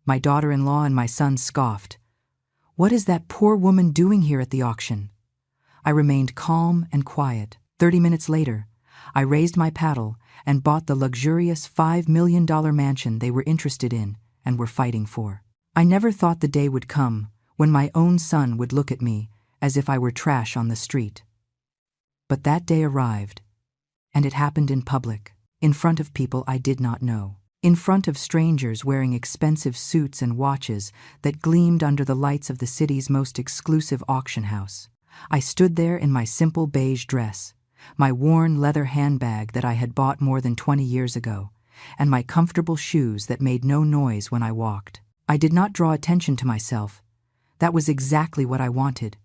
My daughter-in-law and my son scoffed. "What is that poor woman doing here at the auction?" I remained calm and quiet. 30 minutes later, I raised my paddle and bought the luxurious $5 million mansion they were interested in and were fighting for. I never thought the day would come when my own son would look at me as if I were trash on the street. But that day arrived, and it happened in public, in front of people I did not know, in front of strangers wearing expensive suits and watches that gleamed under the lights of the city's most exclusive auction house. I stood there in my simple beige dress, my worn leather handbag that I had bought more than 20 years ago, and my comfortable shoes that made no noise when I walked. I did not draw attention to myself. That was exactly what I wanted.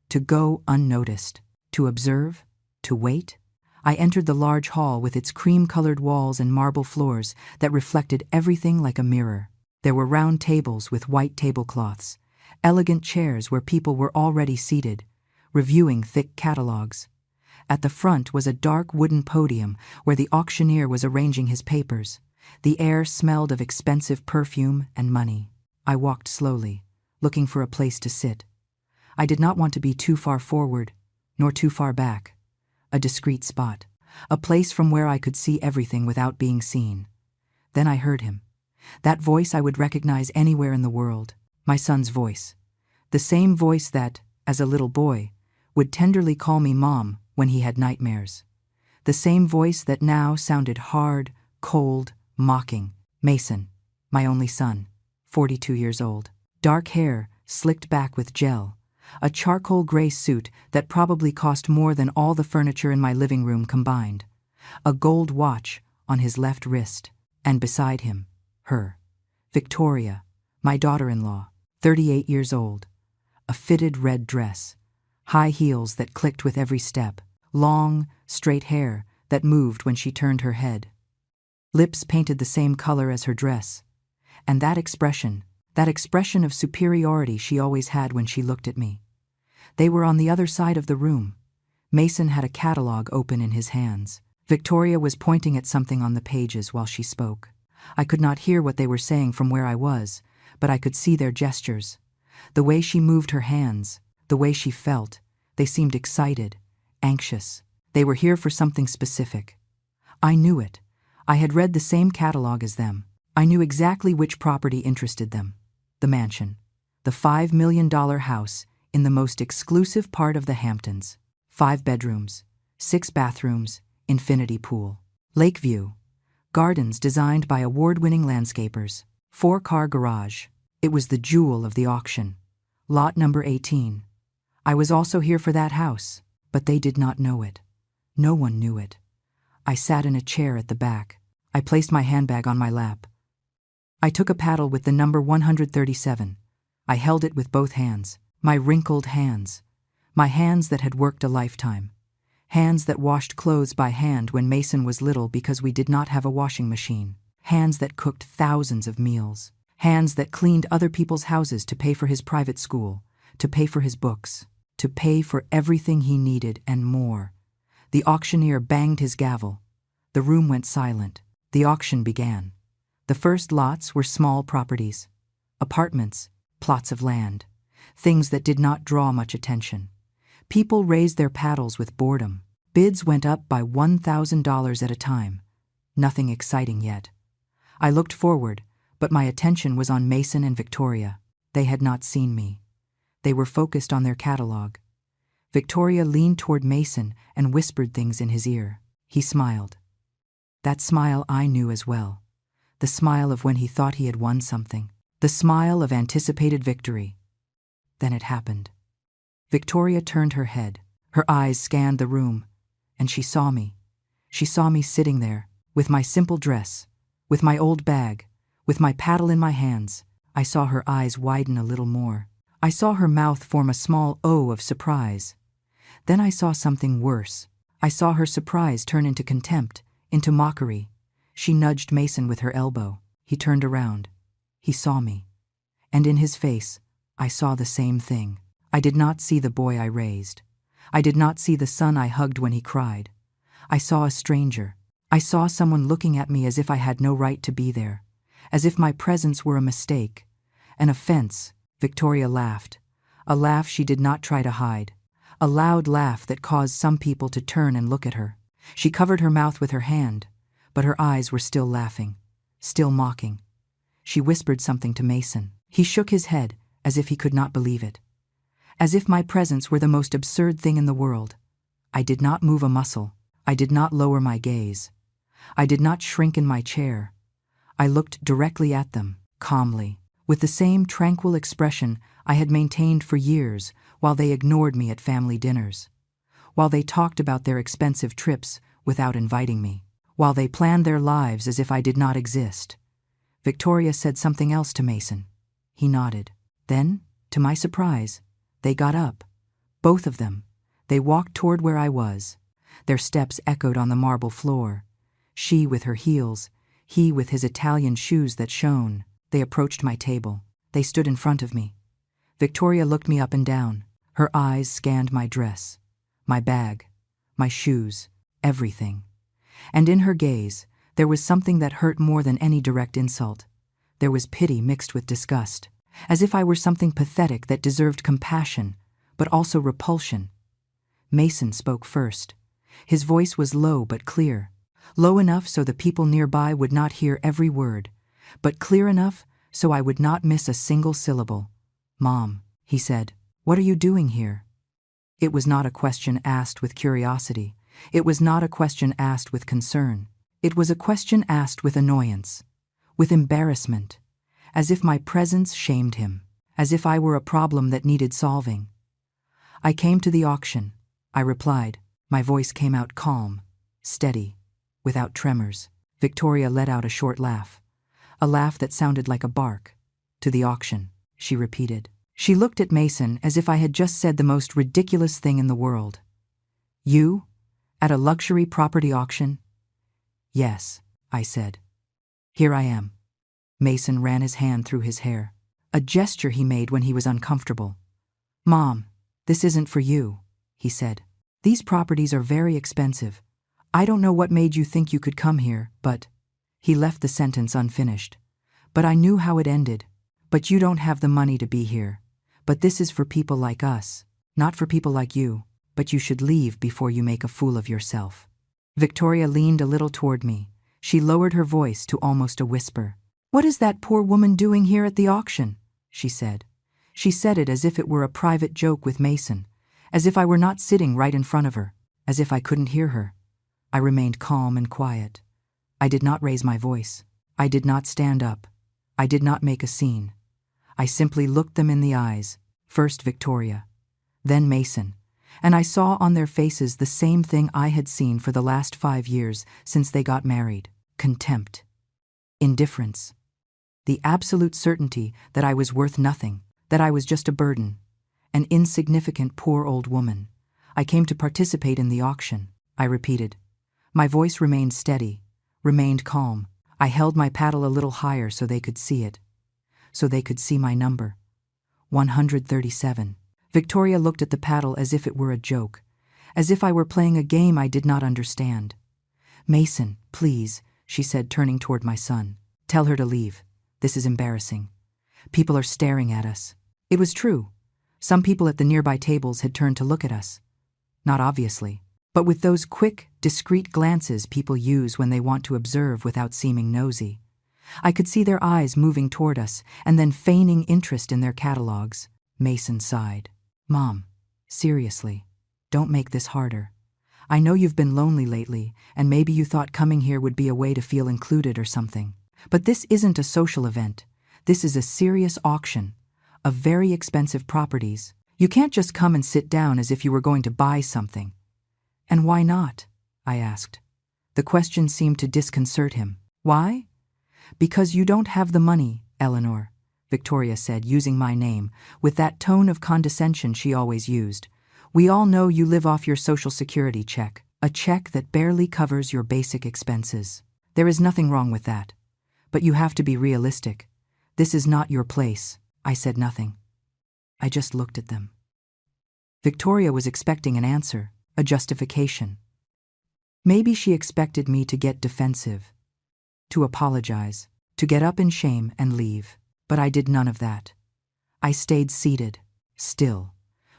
To go unnoticed, to observe, to wait. I entered the large hall with its cream-colored walls and marble floors that reflected everything like a mirror. There were round tables with white tablecloths, elegant chairs where people were already seated, reviewing thick catalogs. At the front was a dark wooden podium where the auctioneer was arranging his papers. The air smelled of expensive perfume and money. I walked slowly, looking for a place to sit. I did not want to be too far forward, nor too far back. A discreet spot, a place from where I could see everything without being seen. Then I heard him. That voice I would recognize anywhere in the world. My son's voice. The same voice that, as a little boy, would tenderly call me Mom when he had nightmares. The same voice that now sounded hard, cold, mocking. Mason, my only son, 42 years old. Dark hair, slicked back with gel. A charcoal gray suit that probably cost more than all the furniture in my living room combined. A gold watch on his left wrist. And beside him, her, Victoria, my daughter-in-law, 38 years old. A fitted red dress. High heels that clicked with every step. Long, straight hair that moved when she turned her head. Lips painted the same color as her dress. And that expression of superiority she always had when she looked at me. They were on the other side of the room. Mason had a catalog open in his hands. Victoria was pointing at something on the pages while she spoke. I could not hear what they were saying from where I was, but I could see their gestures. The way she moved her hands, the way she felt, they seemed excited, anxious. They were here for something specific. I knew it. I had read the same catalog as them. I knew exactly which property interested them. The mansion. The $5 million house in the most exclusive part of the Hamptons. 5 bedrooms, 6 bathrooms, infinity pool. Lakeview. Gardens designed by award-winning landscapers. 4-car garage. It was the jewel of the auction. Lot number 18. I was also here for that house, but they did not know it. No one knew it. I sat in a chair at the back. I placed my handbag on my lap. I took a paddle with the number 137. I held it with both hands, my wrinkled hands. My hands that had worked a lifetime. Hands that washed clothes by hand when Mason was little because we did not have a washing machine. Hands that cooked thousands of meals. Hands that cleaned other people's houses to pay for his private school, to pay for his books, to pay for everything he needed and more. The auctioneer banged his gavel. The room went silent. The auction began. The first lots were small properties. Apartments, plots of land. Things that did not draw much attention. People raised their paddles with boredom. Bids went up by $1,000 at a time. Nothing exciting yet. I looked forward, but my attention was on Mason and Victoria. They had not seen me. They were focused on their catalog. Victoria leaned toward Mason and whispered things in his ear. He smiled. That smile I knew as well. The smile of when he thought he had won something. The smile of anticipated victory. Then it happened. Victoria turned her head. Her eyes scanned the room, and she saw me. She saw me sitting there, with my simple dress, with my old bag, with my paddle in my hands. I saw her eyes widen a little more. I saw her mouth form a small O of surprise. Then I saw something worse. I saw her surprise turn into contempt, into mockery. She nudged Mason with her elbow. He turned around. He saw me. And in his face, I saw the same thing. I did not see the boy I raised. I did not see the son I hugged when he cried. I saw a stranger. I saw someone looking at me as if I had no right to be there, as if my presence were a mistake, an offense. Victoria laughed, a laugh she did not try to hide, a loud laugh that caused some people to turn and look at her. She covered her mouth with her hand, but her eyes were still laughing, still mocking. She whispered something to Mason. He shook his head, as if he could not believe it. As if my presence were the most absurd thing in the world. I did not move a muscle. I did not lower my gaze. I did not shrink in my chair. I looked directly at them, calmly, with the same tranquil expression I had maintained for years while they ignored me at family dinners, while they talked about their expensive trips without inviting me, while they planned their lives as if I did not exist. Victoria said something else to Mason. He nodded. Then, to my surprise, they got up. Both of them. They walked toward where I was. Their steps echoed on the marble floor. She with her heels, he with his Italian shoes that shone. They approached my table. They stood in front of me. Victoria looked me up and down. Her eyes scanned my dress, my bag, my shoes, everything. And in her gaze, there was something that hurt more than any direct insult. There was pity mixed with disgust, as if I were something pathetic that deserved compassion, but also repulsion. Mason spoke first. His voice was low but clear, low enough so the people nearby would not hear every word, but clear enough so I would not miss a single syllable. "Mom," he said, "what are you doing here?" It was not a question asked with curiosity. It was not a question asked with concern. It was a question asked with annoyance, with embarrassment, as if my presence shamed him, as if I were a problem that needed solving. "I came to the auction," I replied. My voice came out calm, steady, without tremors. Victoria let out a short laugh, a laugh that sounded like a bark. "To the auction," she repeated. She looked at Mason as if I had just said the most ridiculous thing in the world. "You? At a luxury property auction?" "Yes," I said. "Here I am." Mason ran his hand through his hair, a gesture he made when he was uncomfortable. "Mom, this isn't for you," he said. "These properties are very expensive. I don't know what made you think you could come here, but—" He left the sentence unfinished. "But I knew how it ended. But you don't have the money to be here. But this is for people like us, not for people like you. But you should leave before you make a fool of yourself." Victoria leaned a little toward me. She lowered her voice to almost a whisper. "What is that poor woman doing here at the auction?" she said. She said it as if it were a private joke with Mason, as if I were not sitting right in front of her, as if I couldn't hear her. I remained calm and quiet. I did not raise my voice. I did not stand up. I did not make a scene. I simply looked them in the eyes, first Victoria, then Mason, and I saw on their faces the same thing I had seen for the last 5 years since they got married: contempt, indifference, the absolute certainty that I was worth nothing, that I was just a burden, an insignificant poor old woman. "I came to participate in the auction," I repeated. My voice remained steady, remained calm. I held my paddle a little higher so they could see it, so they could see my number. 137. Victoria looked at the paddle as if it were a joke, as if I were playing a game I did not understand. "Mason, please," she said, turning toward my son. "Tell her to leave. This is embarrassing. People are staring at us." It was true. Some people at the nearby tables had turned to look at us. Not obviously, but with those quick, discreet glances people use when they want to observe without seeming nosy. I could see their eyes moving toward us and then feigning interest in their catalogs. Mason sighed. "Mom, seriously, don't make this harder. I know you've been lonely lately, and maybe you thought coming here would be a way to feel included or something. But this isn't a social event. This is a serious auction of very expensive properties. You can't just come and sit down as if you were going to buy something." "And why not?" I asked. The question seemed to disconcert him. "Why?" "Because you don't have the money, Eleanor," Victoria said, using my name, with that tone of condescension she always used. "We all know you live off your Social Security check, a check that barely covers your basic expenses. There is nothing wrong with that. But you have to be realistic. This is not your place." I said nothing. I just looked at them. Victoria was expecting an answer, a justification. Maybe she expected me to get defensive, to apologize. to get up in shame and leave. But I did none of that. I stayed seated, still,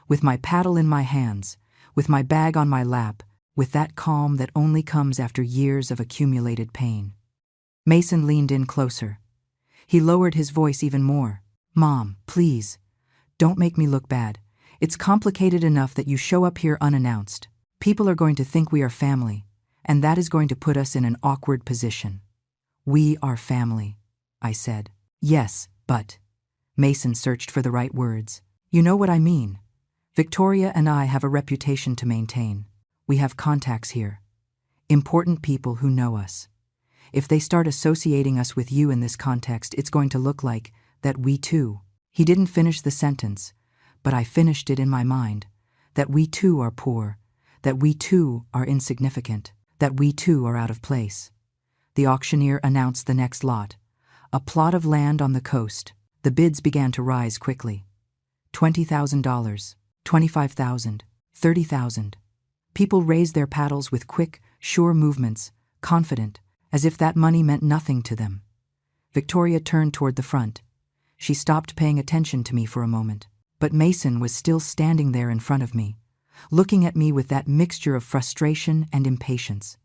with my paddle in my hands, with my bag on my lap, with that calm that only comes after years of accumulated pain. Mason leaned in closer. He lowered his voice even more. "Mom, please, don't make me look bad. It's complicated enough that you show up here unannounced. People are going to think we are family, and that is going to put us in an awkward position." "We are family," I said. "Yes, but..." Mason searched for the right words. "You know what I mean. Victoria and I have a reputation to maintain. We have contacts here. Important people who know us. If they start associating us with you in this context, it's going to look like that we too..." He didn't finish the sentence, but I finished it in my mind. That we too are poor, that we too are insignificant, that we too are out of place. The auctioneer announced the next lot, a plot of land on the coast. The bids began to rise quickly. $20,000, $25,000, $30,000. People raised their paddles with quick, sure movements, confident, as if that money meant nothing to them. Victoria turned toward the front. She stopped paying attention to me for a moment, but Mason was still standing there in front of me, looking at me with that mixture of frustration and impatience,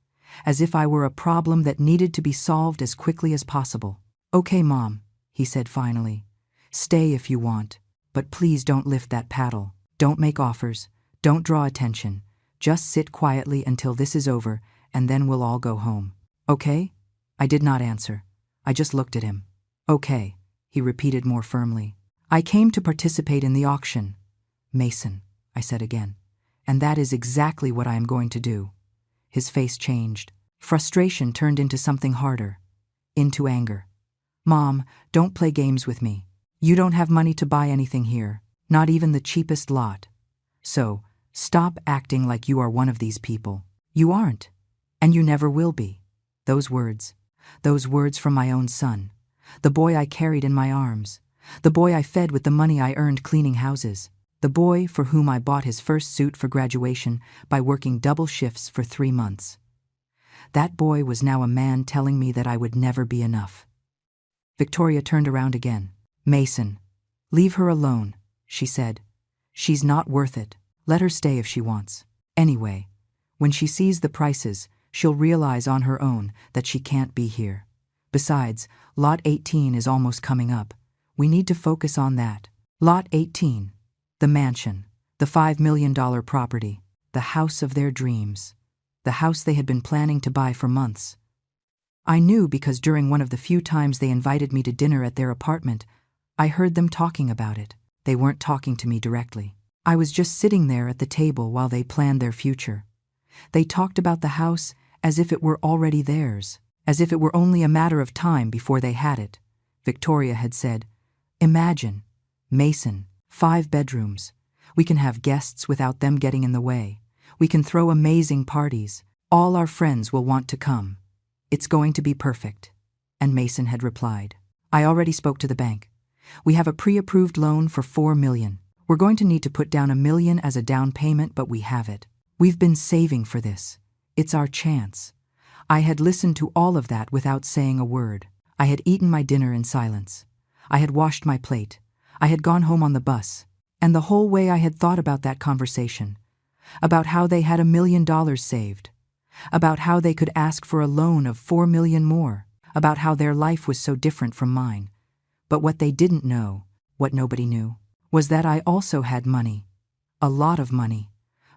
as if I were a problem that needed to be solved as quickly as possible. "Okay, Mom," he said finally. "Stay if you want, but please don't lift that paddle. Don't make offers. Don't draw attention. Just sit quietly until this is over, and then we'll all go home. Okay?" I did not answer. I just looked at him. "Okay," he repeated more firmly. "I came to participate in the auction, Mason," I said again. "And that is exactly what I am going to do." His face changed. Frustration turned into something harder, into anger. "Mom, don't play games with me. You don't have money to buy anything here, not even the cheapest lot. So, stop acting like you are one of these people. You aren't, and you never will be." Those words from my own son, the boy I carried in my arms, the boy I fed with the money I earned cleaning houses, the boy for whom I bought his first suit for graduation by working double shifts for 3 months. That boy was now a man telling me that I would never be enough. Victoria turned around again. "Mason, leave her alone," she said. "She's not worth it. Let her stay if she wants. Anyway, when she sees the prices, she'll realize on her own that she can't be here. Besides, Lot 18 is almost coming up. We need to focus on that. Lot 18, the mansion, the $5 million property, the house of their dreams, the house they had been planning to buy for months. I knew because during one of the few times they invited me to dinner at their apartment, I heard them talking about it. They weren't talking to me directly. I was just sitting there at the table while they planned their future. They talked about the house as if it were already theirs, as if it were only a matter of time before they had it. Victoria had said, "Imagine, Mason, 5 bedrooms. We can have guests without them getting in the way. We can throw amazing parties. All our friends will want to come. It's going to be perfect." And Mason had replied, "I already spoke to the bank. We have a pre-approved loan for $4 million. We're going to need to put down $1 million as a down payment, but we have it. We've been saving for this. It's our chance." I had listened to all of that without saying a word. I had eaten my dinner in silence. I had washed my plate. I had gone home on the bus. And the whole way I had thought about that conversation, about how they had $1 million saved, about how they could ask for a loan of $4 million more, about how their life was so different from mine. But what they didn't know, what nobody knew, was that I also had money. A lot of money.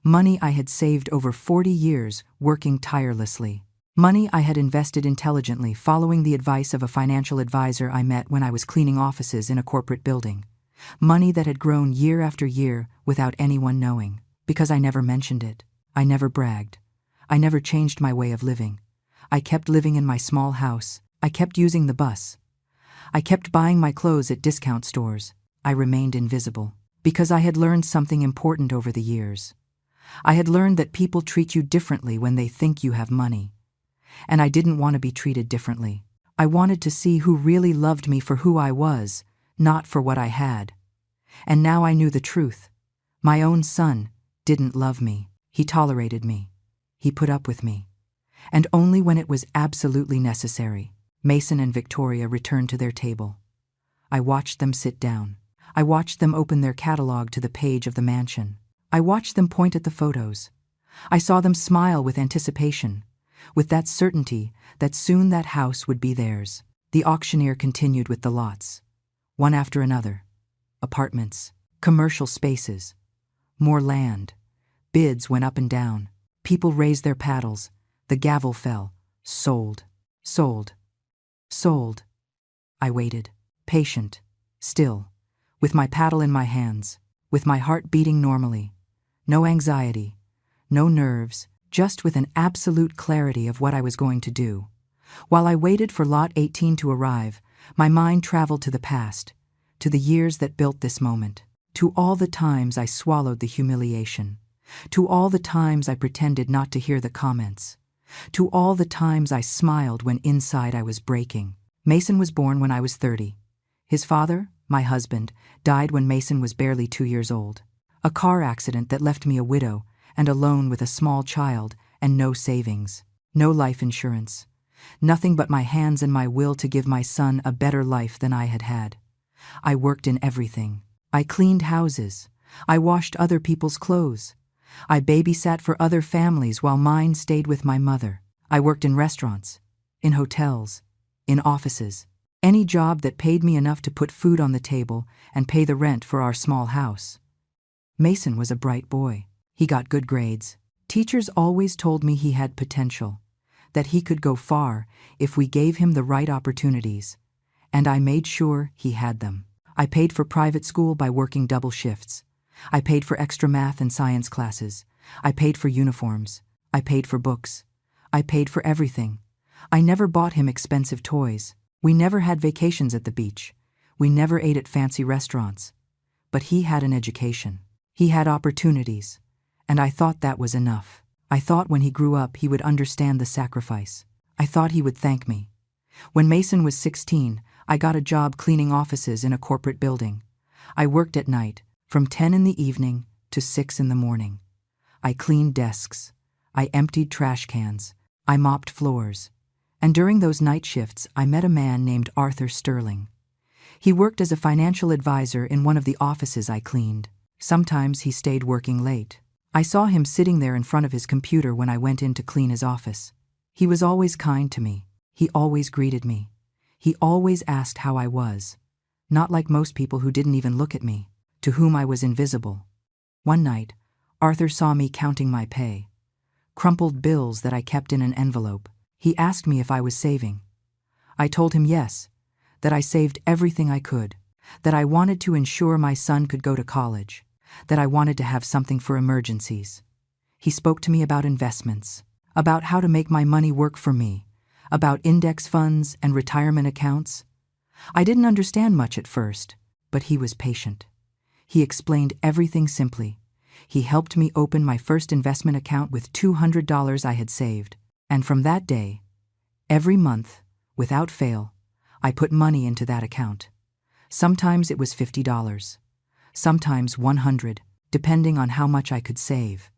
Money I had saved over 40 years, working tirelessly. Money I had invested intelligently, following the advice of a financial advisor I met when I was cleaning offices in a corporate building. Money that had grown year after year without anyone knowing, because I never mentioned it. I never bragged. I never changed my way of living. I kept living in my small house. I kept using the bus. I kept buying my clothes at discount stores. I remained invisible, because I had learned something important over the years. I had learned that people treat you differently when they think you have money. And I didn't want to be treated differently. I wanted to see who really loved me for who I was, not for what I had. And now I knew the truth. My own son didn't love me. He tolerated me. He put up with me. And only when it was absolutely necessary. Mason and Victoria returned to their table. I watched them sit down. I watched them open their catalog to the page of the mansion. I watched them point at the photos. I saw them smile with anticipation, with that certainty that soon that house would be theirs. The auctioneer continued with the lots, one after another. Apartments, commercial spaces, more land. Bids went up and down. People raised their paddles. The gavel fell. Sold. Sold. Sold. I waited, patient, still, with my paddle in my hands, with my heart beating normally. No anxiety, no nerves, just with an absolute clarity of what I was going to do. While I waited for Lot 18 to arrive, my mind traveled to the past, to the years that built this moment, to all the times I swallowed the humiliation, to all the times I pretended not to hear the comments, to all the times I smiled when inside I was breaking. Mason was born when I was 30. His father, my husband, died when Mason was barely 2 years old. A car accident that left me a widow and alone with a small child and no savings, no life insurance, nothing but my hands and my will to give my son a better life than I had had. I worked in everything. I cleaned houses. I washed other people's clothes. I babysat for other families while mine stayed with my mother. I worked in restaurants, in hotels, in offices, any job that paid me enough to put food on the table and pay the rent for our small house. Mason was a bright boy. He got good grades. Teachers always told me he had potential, that he could go far if we gave him the right opportunities, and I made sure he had them. I paid for private school by working double shifts. I paid for extra math and science classes. I paid for uniforms. I paid for books. I paid for everything. I never bought him expensive toys. We never had vacations at the beach. We never ate at fancy restaurants. But he had an education. He had opportunities. And I thought that was enough. I thought when he grew up he would understand the sacrifice. I thought he would thank me. When Mason was 16, I got a job cleaning offices in a corporate building. I worked at night, from 10 in the evening to 6 in the morning. I cleaned desks. I emptied trash cans. I mopped floors. And during those night shifts, I met a man named Arthur Sterling. He worked as a financial advisor in one of the offices I cleaned. Sometimes he stayed working late. I saw him sitting there in front of his computer when I went in to clean his office. He was always kind to me. He always greeted me. He always asked how I was. Not like most people who didn't even look at me, to whom I was invisible. One night, Arthur saw me counting my pay. Crumpled bills that I kept in an envelope. He asked me if I was saving. I told him yes, that I saved everything I could, that I wanted to ensure my son could go to college, that I wanted to have something for emergencies. He spoke to me about investments, about how to make my money work for me, about index funds and retirement accounts. I didn't understand much at first, but he was patient. He explained everything simply. He helped me open my first investment account with $200 I had saved, and from that day, every month, without fail, I put money into that account. Sometimes it was $50, sometimes $100, depending on how much I could save.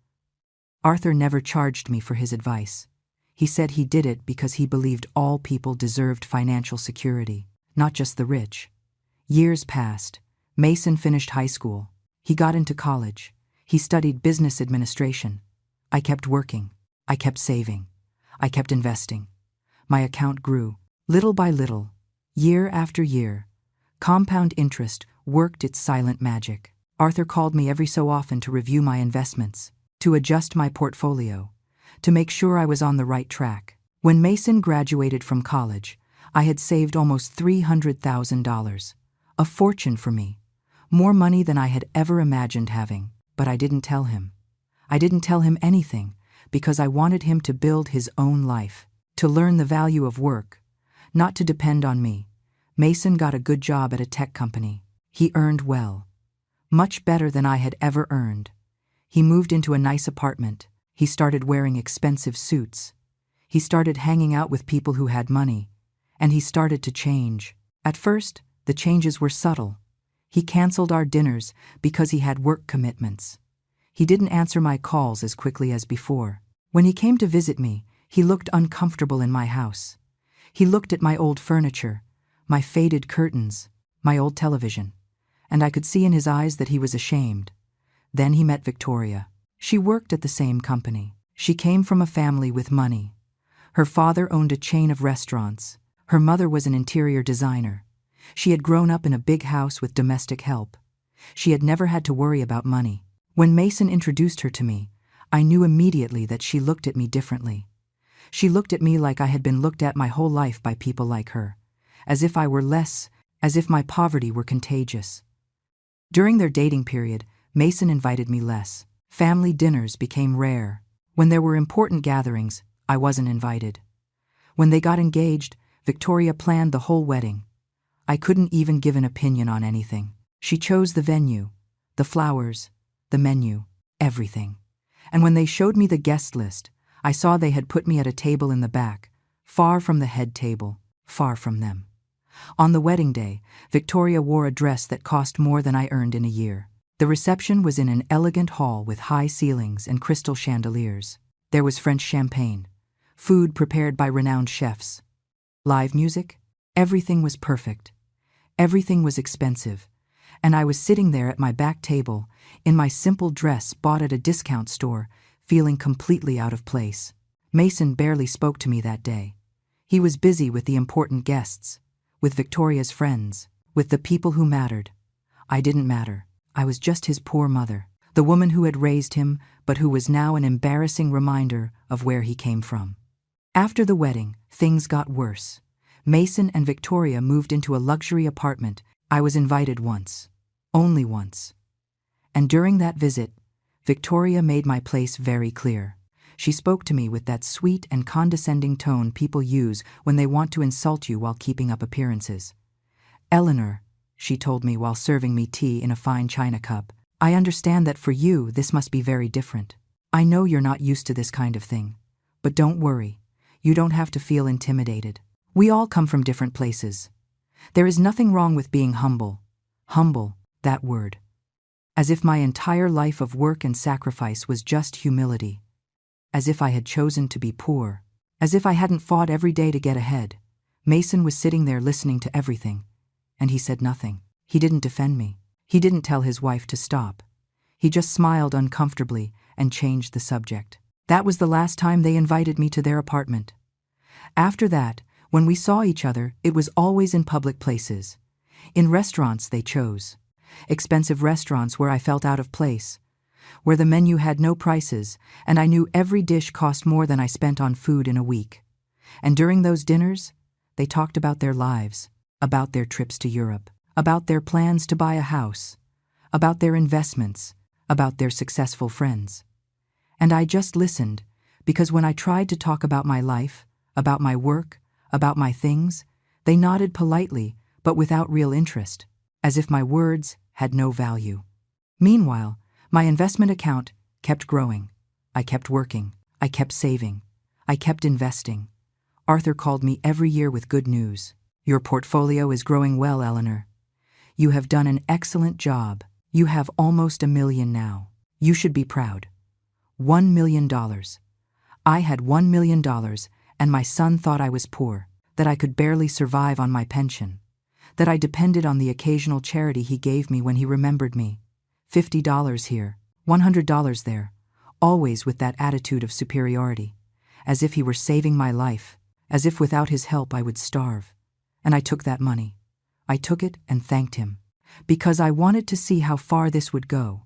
Arthur never charged me for his advice. He said he did it because he believed all people deserved financial security, not just the rich. Years passed. Mason finished high school. He got into college. He studied business administration. I kept working. I kept saving. I kept investing. My account grew, little by little, year after year. Compound interest worked its silent magic. Arthur called me every so often to review my investments, to adjust my portfolio, to make sure I was on the right track. When Mason graduated from college, I had saved almost $300,000, a fortune for me, more money than I had ever imagined having. But I didn't tell him. I didn't tell him anything because I wanted him to build his own life, to learn the value of work, not to depend on me. Mason got a good job at a tech company. He earned well, much better than I had ever earned. He moved into a nice apartment. He started wearing expensive suits. He started hanging out with people who had money. And he started to change. At first, the changes were subtle. He canceled our dinners because he had work commitments. He didn't answer my calls as quickly as before. When he came to visit me, he looked uncomfortable in my house. He looked at my old furniture, my faded curtains, my old television, and I could see in his eyes that he was ashamed. Then he met Victoria. She worked at the same company. She came from a family with money. Her father owned a chain of restaurants. Her mother was an interior designer. She had grown up in a big house with domestic help. She had never had to worry about money. When Mason introduced her to me, I knew immediately that she looked at me differently. She looked at me like I had been looked at my whole life by people like her, as if I were less, as if my poverty were contagious. During their dating period, Mason invited me less. Family dinners became rare. When there were important gatherings, I wasn't invited. When they got engaged, Victoria planned the whole wedding. I couldn't even give an opinion on anything. She chose the venue, the flowers, the menu, everything. And when they showed me the guest list, I saw they had put me at a table in the back, far from the head table, far from them. On the wedding day, Victoria wore a dress that cost more than I earned in a year. The reception was in an elegant hall with high ceilings and crystal chandeliers. There was French champagne, food prepared by renowned chefs, live music. Everything was perfect. Everything was expensive. And I was sitting there at my back table, in my simple dress bought at a discount store, feeling completely out of place. Mason barely spoke to me that day. He was busy with the important guests, with Victoria's friends, with the people who mattered. I didn't matter. I was just his poor mother, the woman who had raised him, but who was now an embarrassing reminder of where he came from. After the wedding, things got worse. Mason and Victoria moved into a luxury apartment. I was invited once, only once. And during that visit, Victoria made my place very clear. She spoke to me with that sweet and condescending tone people use when they want to insult you while keeping up appearances. "Eleanor," she told me while serving me tea in a fine china cup, "I understand that for you this must be very different. I know you're not used to this kind of thing. But don't worry, you don't have to feel intimidated. We all come from different places. There is nothing wrong with being humble." Humble, that word. As if my entire life of work and sacrifice was just humility. As if I had chosen to be poor. As if I hadn't fought every day to get ahead. Mason was sitting there listening to everything, and he said nothing. He didn't defend me. He didn't tell his wife to stop. He just smiled uncomfortably and changed the subject. That was the last time they invited me to their apartment. After that, when we saw each other, it was always in public places. In restaurants they chose. Expensive restaurants where I felt out of place, where the menu had no prices, and I knew every dish cost more than I spent on food in a week. And during those dinners, they talked about their lives, about their trips to Europe, about their plans to buy a house, about their investments, about their successful friends. And I just listened, because when I tried to talk about my life, about my work, about my things, they nodded politely, but without real interest, as if my words had no value. Meanwhile, my investment account kept growing. I kept working. I kept saving. I kept investing. Arthur called me every year with good news. "Your portfolio is growing well, Eleanor. You have done an excellent job. You have almost $1 million now. You should be proud." $1 million. I had $1 million, and my son thought I was poor, that I could barely survive on my pension, that I depended on the occasional charity he gave me when he remembered me. $50 here, $100 there, always with that attitude of superiority, as if he were saving my life, as if without his help I would starve. And I took that money. I took it and thanked him, because I wanted to see how far this would go.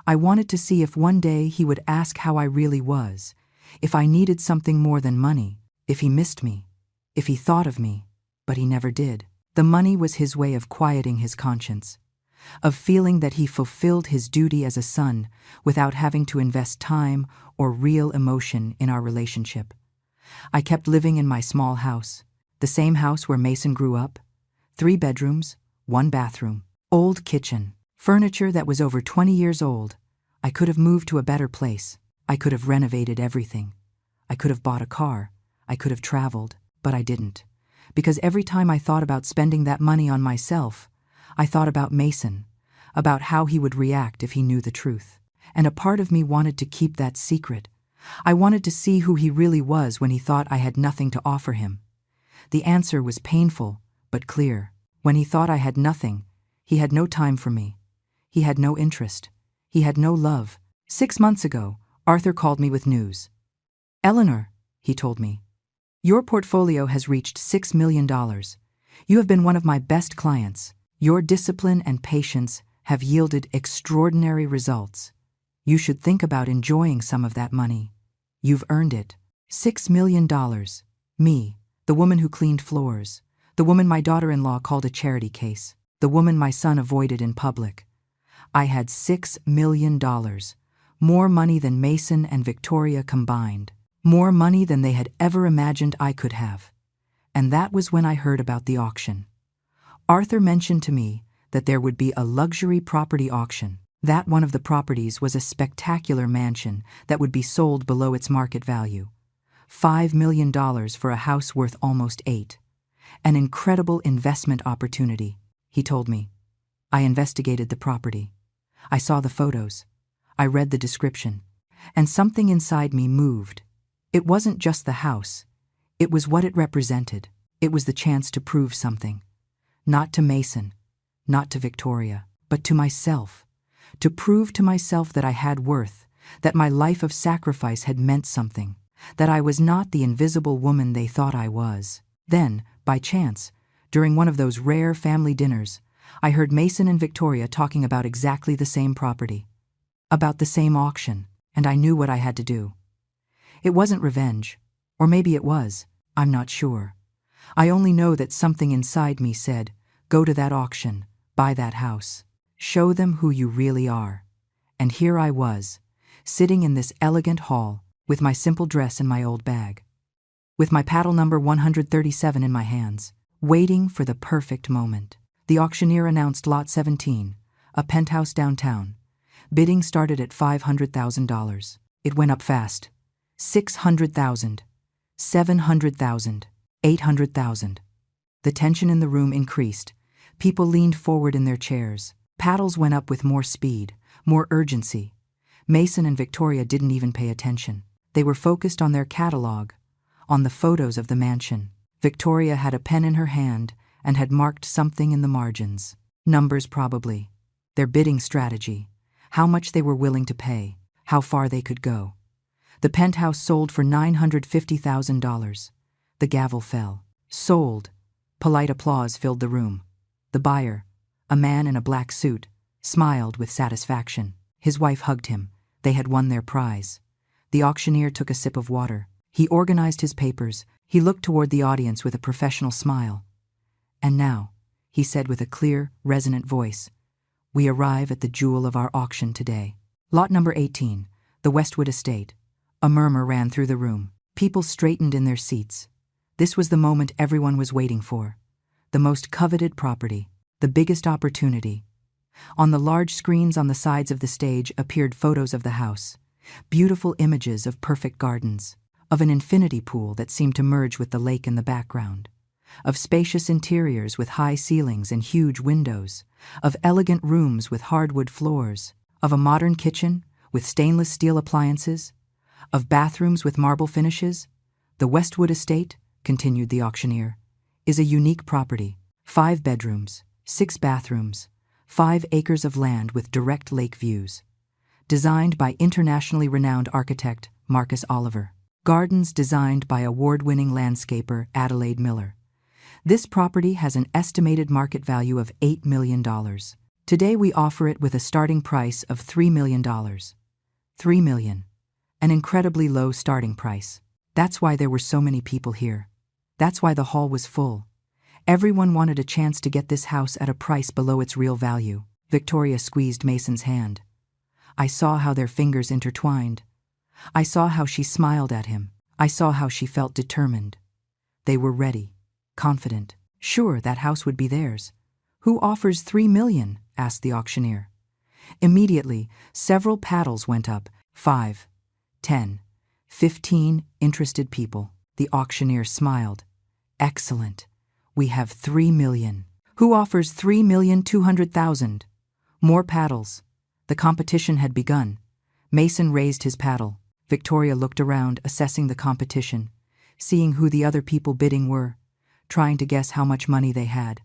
I wanted to see if one day he would ask how I really was, if I needed something more than money, if he missed me, if he thought of me, but he never did. The money was his way of quieting his conscience, of feeling that he fulfilled his duty as a son without having to invest time or real emotion in our relationship. I kept living in my small house, the same house where Mason grew up. 3 bedrooms, 1 bathroom, old kitchen, furniture that was over 20 years old. I could have moved to a better place. I could have renovated everything. I could have bought a car. I could have traveled, but I didn't. Because every time I thought about spending that money on myself, I thought about Mason, about how he would react if he knew the truth. And a part of me wanted to keep that secret. I wanted to see who he really was when he thought I had nothing to offer him. The answer was painful, but clear. When he thought I had nothing, he had no time for me. He had no interest. He had no love. 6 months ago, Arthur called me with news. "Eleanor," he told me, "your portfolio has reached $6 million. You have been one of my best clients. Your discipline and patience have yielded extraordinary results. You should think about enjoying some of that money. You've earned it." $6 million. Me, the woman who cleaned floors, the woman my daughter-in-law called a charity case, the woman my son avoided in public. I had $6 million. More money than Mason and Victoria combined. More money than they had ever imagined I could have. And that was when I heard about the auction. Arthur mentioned to me that there would be a luxury property auction. That one of the properties was a spectacular mansion that would be sold below its market value. $5 million for a house worth almost $8 million. An incredible investment opportunity, he told me. I investigated the property. I saw the photos. I read the description. And something inside me moved. It wasn't just the house. It was what it represented. It was the chance to prove something. Not to Mason, not to Victoria, but to myself. To prove to myself that I had worth, that my life of sacrifice had meant something, that I was not the invisible woman they thought I was. Then, by chance, during one of those rare family dinners, I heard Mason and Victoria talking about exactly the same property, about the same auction, and I knew what I had to do. It wasn't revenge, or maybe it was, I'm not sure. I only know that something inside me said, go to that auction, buy that house, show them who you really are. And here I was, sitting in this elegant hall, with my simple dress and my old bag, with my paddle number 137 in my hands, waiting for the perfect moment. The auctioneer announced Lot 17, a penthouse downtown. Bidding started at $500,000. It went up fast. $600,000, $700,000, $800,000. The tension in the room increased. People leaned forward in their chairs. Paddles went up with more speed, more urgency. Mason and Victoria didn't even pay attention. They were focused on their catalog, on the photos of the mansion. Victoria had a pen in her hand and had marked something in the margins. Numbers probably. Their bidding strategy. How much they were willing to pay. How far they could go. The penthouse sold for $950,000. The gavel fell. Sold. Polite applause filled the room. The buyer, a man in a black suit, smiled with satisfaction. His wife hugged him. They had won their prize. The auctioneer took a sip of water. He organized his papers. He looked toward the audience with a professional smile. And now, he said with a clear, resonant voice, we arrive at the jewel of our auction today. Lot number 18, the Westwood Estate. A murmur ran through the room. People straightened in their seats. This was the moment everyone was waiting for. The most coveted property. The biggest opportunity. On the large screens on the sides of the stage appeared photos of the house. Beautiful images of perfect gardens. Of an infinity pool that seemed to merge with the lake in the background. Of spacious interiors with high ceilings and huge windows. Of elegant rooms with hardwood floors. Of a modern kitchen with stainless steel appliances. Of bathrooms with marble finishes. The Westwood Estate, continued the auctioneer, is a unique property. 5 bedrooms, 6 bathrooms, 5 acres of land with direct lake views. Designed by internationally renowned architect Marcus Oliver. Gardens designed by award-winning landscaper Adelaide Miller. This property has an estimated market value of $8 million. Today we offer it with a starting price of $3 million. $3 million. An incredibly low starting price. That's why there were so many people here. That's why the hall was full. Everyone wanted a chance to get this house at a price below its real value. Victoria squeezed Mason's hand. I saw how their fingers intertwined. I saw how she smiled at him. I saw how she felt determined. They were ready, confident. Sure, that house would be theirs. Who offers $3 million? Asked the auctioneer. Immediately, several paddles went up. 5, 10, 15 interested people. The auctioneer smiled. Excellent. We have $3 million. Who offers $3,200,000? More paddles. The competition had begun. Mason raised his paddle. Victoria looked around, assessing the competition, seeing who the other people bidding were. trying to guess how much money they had.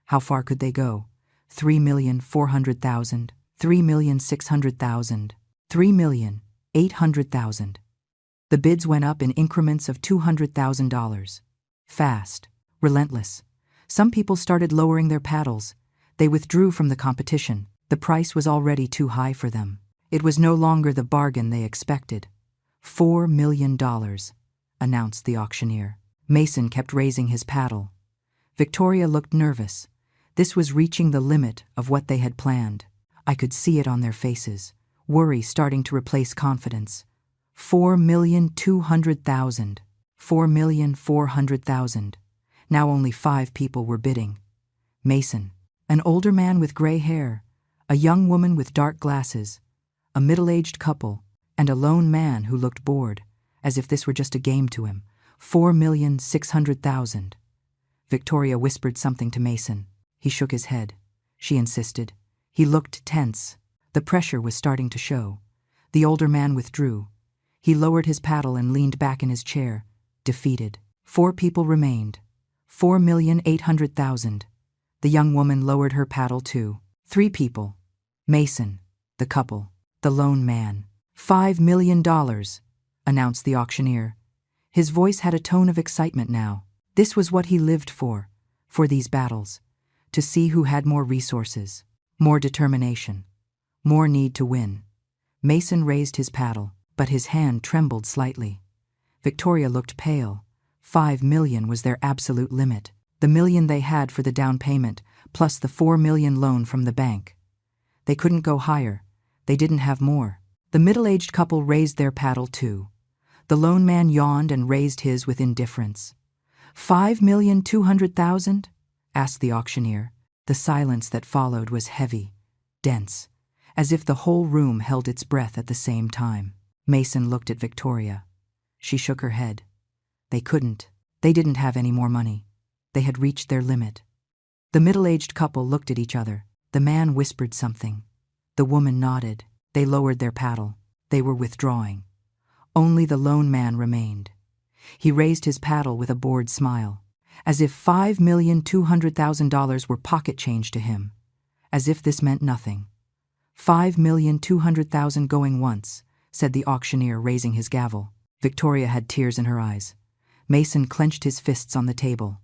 How far could they go? 3,400,000, 3,600,000, 3,800,000. The bids went up in increments of $200,000. Fast, relentless. Some people started lowering their paddles. They withdrew from the competition. The price was already too high for them. It was no longer the bargain they expected. $4 million, announced the auctioneer. Mason kept raising his paddle. Victoria looked nervous. This was reaching the limit of what they had planned. I could see it on their faces, worry starting to replace confidence. 4,200,000. 4,400,000. Now only 5 people were bidding. Mason, an older man with gray hair, a young woman with dark glasses, a middle-aged couple, and a lone man who looked bored, as if this were just a game to him. 4,600,000. Victoria whispered something to Mason. He shook his head. She insisted. He looked tense. The pressure was starting to show. The older man withdrew. He lowered his paddle and leaned back in his chair, defeated. 4 people remained. 4,800,000. The young woman lowered her paddle too. 3 people. Mason, the couple, the lone man. $5 million, announced the auctioneer. His voice had a tone of excitement now. This was what he lived for these battles. To see who had more resources, more determination, more need to win. Mason raised his paddle, but his hand trembled slightly. Victoria looked pale. 5 million was their absolute limit. The $1 million they had for the down payment, plus the $4 million loan from the bank. They couldn't go higher. They didn't have more. The middle-aged couple raised their paddle too. The lone man yawned and raised his with indifference. 5,200,000? asked the auctioneer. The silence that followed was heavy, dense, as if the whole room held its breath at the same time. Mason looked at Victoria. She shook her head. They couldn't. They didn't have any more money. They had reached their limit. The middle-aged couple looked at each other. The man whispered something. The woman nodded. They lowered their paddle. They were withdrawing. Only the lone man remained. He raised his paddle with a bored smile, as if $5,200,000 were pocket change to him, as if this meant nothing. 5,200,000 going once, said the auctioneer, raising his gavel. Victoria had tears in her eyes. Mason clenched his fists on the table.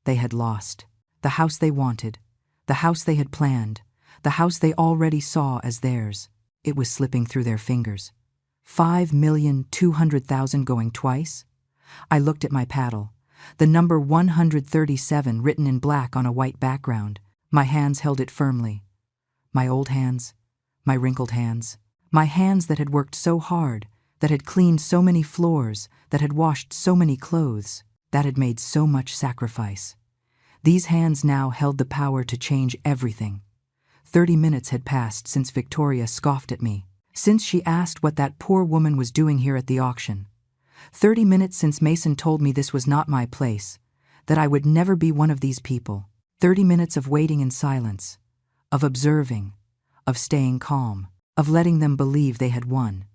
They had lost. The house they wanted, the house they had planned, the house they already saw as theirs. It was slipping through their fingers. 5,200,000 going twice? I looked at my paddle. The number 137 written in black on a white background. My hands held it firmly. My old hands, my wrinkled hands, my hands that had worked so hard, that had cleaned so many floors, that had washed so many clothes, that had made so much sacrifice. These hands now held the power to change everything. 30 minutes had passed since Victoria scoffed at me, since she asked what that poor woman was doing here at the auction. 30 minutes since Mason told me this was not my place, that I would never be one of these people. 30 minutes of waiting in silence, of observing, of staying calm, of letting them believe they had won,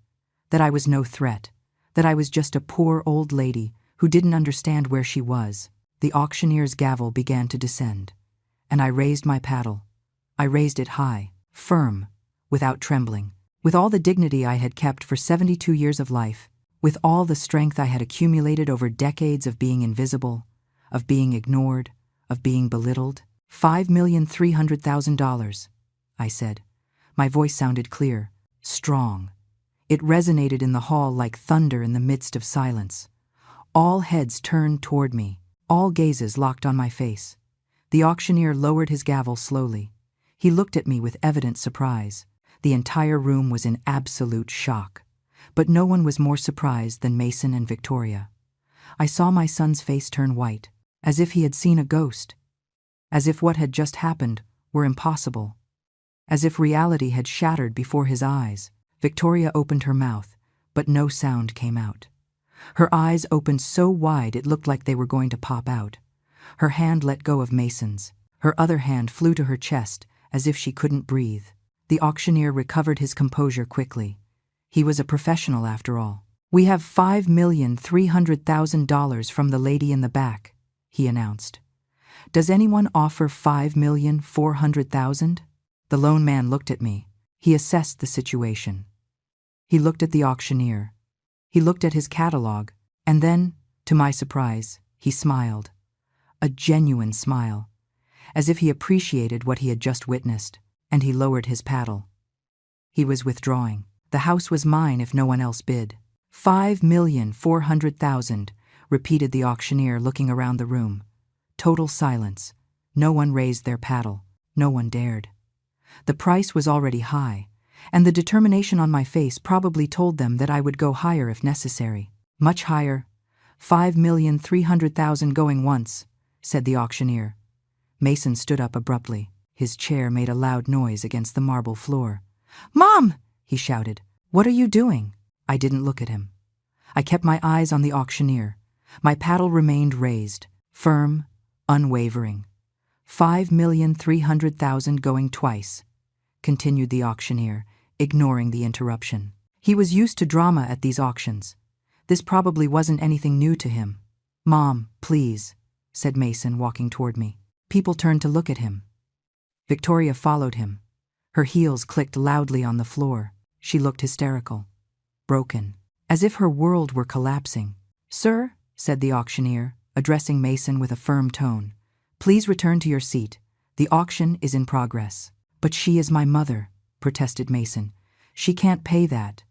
that I was no threat, that I was just a poor old lady who didn't understand where she was. The auctioneer's gavel began to descend, and I raised my paddle. I raised it high, firm, without trembling, with all the dignity I had kept for 72 years of life, with all the strength I had accumulated over decades of being invisible, of being ignored, of being belittled. $5,300,000, I said. My voice sounded clear, strong. It resonated in the hall like thunder in the midst of silence. All heads turned toward me, all gazes locked on my face. The auctioneer lowered his gavel slowly. He looked at me with evident surprise. The entire room was in absolute shock. But no one was more surprised than Mason and Victoria. I saw my son's face turn white, as if he had seen a ghost, as if what had just happened were impossible, as if reality had shattered before his eyes. Victoria opened her mouth, but no sound came out. Her eyes opened so wide it looked like they were going to pop out. Her hand let go of Mason's. Her other hand flew to her chest, as if she couldn't breathe. The auctioneer recovered his composure quickly. He was a professional after all. "We have $5,300,000 from the lady in the back," he announced. Does anyone offer 5,400,000? The lone man looked at me. He assessed the situation. He looked at the auctioneer. He looked at his catalog, and then, to my surprise, he smiled. A genuine smile, as if he appreciated what he had just witnessed, and he lowered his paddle. He was withdrawing. The house was mine if no one else bid. 5,400,000, repeated the auctioneer, looking around the room. Total silence. No one raised their paddle. No one dared. The price was already high, and the determination on my face probably told them that I would go higher if necessary. Much higher. 5,300,000 going once, said the auctioneer. Mason stood up abruptly. His chair made a loud noise against the marble floor. "Mom!" he shouted. "What are you doing?" I didn't look at him. I kept my eyes on the auctioneer. My paddle remained raised, firm, unwavering. 5,300,000 going twice, continued the auctioneer, ignoring the interruption. He was used to drama at these auctions. This probably wasn't anything new to him. "Mom, please," said Mason, walking toward me. People turned to look at him. Victoria followed him. Her heels clicked loudly on the floor. She looked hysterical, broken, as if her world were collapsing. "Sir," said the auctioneer, addressing Mason with a firm tone, "please return to your seat. The auction is in progress." "But she is my mother," protested Mason. "She can't pay that.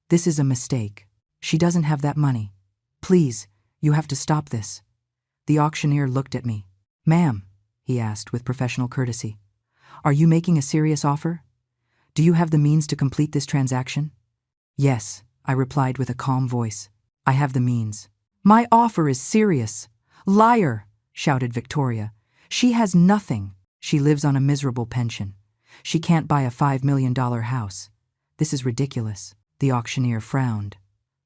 This is a mistake. She doesn't have that money. Please, you have to stop this." The auctioneer looked at me. "Ma'am," he asked with professional courtesy, "are you making a serious offer? Do you have the means to complete this transaction?" "Yes," I replied with a calm voice. "I have the means." "My offer is serious." "Liar!" shouted Victoria. "She has nothing. She lives on a miserable pension. She can't buy a $5 million house. This is ridiculous." The auctioneer frowned.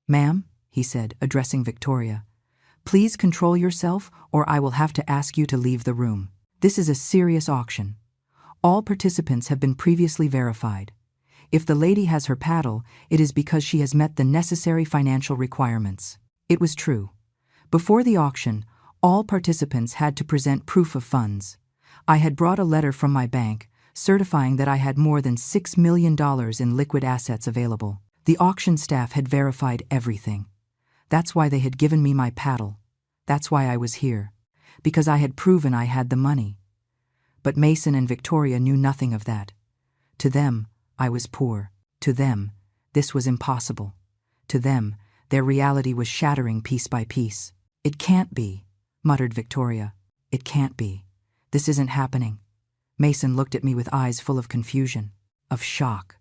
"Ma'am," he said, addressing Victoria, "please control yourself or I will have to ask you to leave the room. This is a serious auction. All participants have been previously verified. If the lady has her paddle, it is because she has met the necessary financial requirements." It was true. Before the auction, all participants had to present proof of funds. I had brought a letter from my bank certifying that I had more than $6 million in liquid assets available. The auction staff had verified everything. That's why they had given me my paddle. That's why I was here. Because I had proven I had the money. But Mason and Victoria knew nothing of that. To them, I was poor. To them, this was impossible. To them, their reality was shattering piece by piece. "It can't be," muttered Victoria. "It can't be. This isn't happening." Mason looked at me with eyes full of confusion, of shock,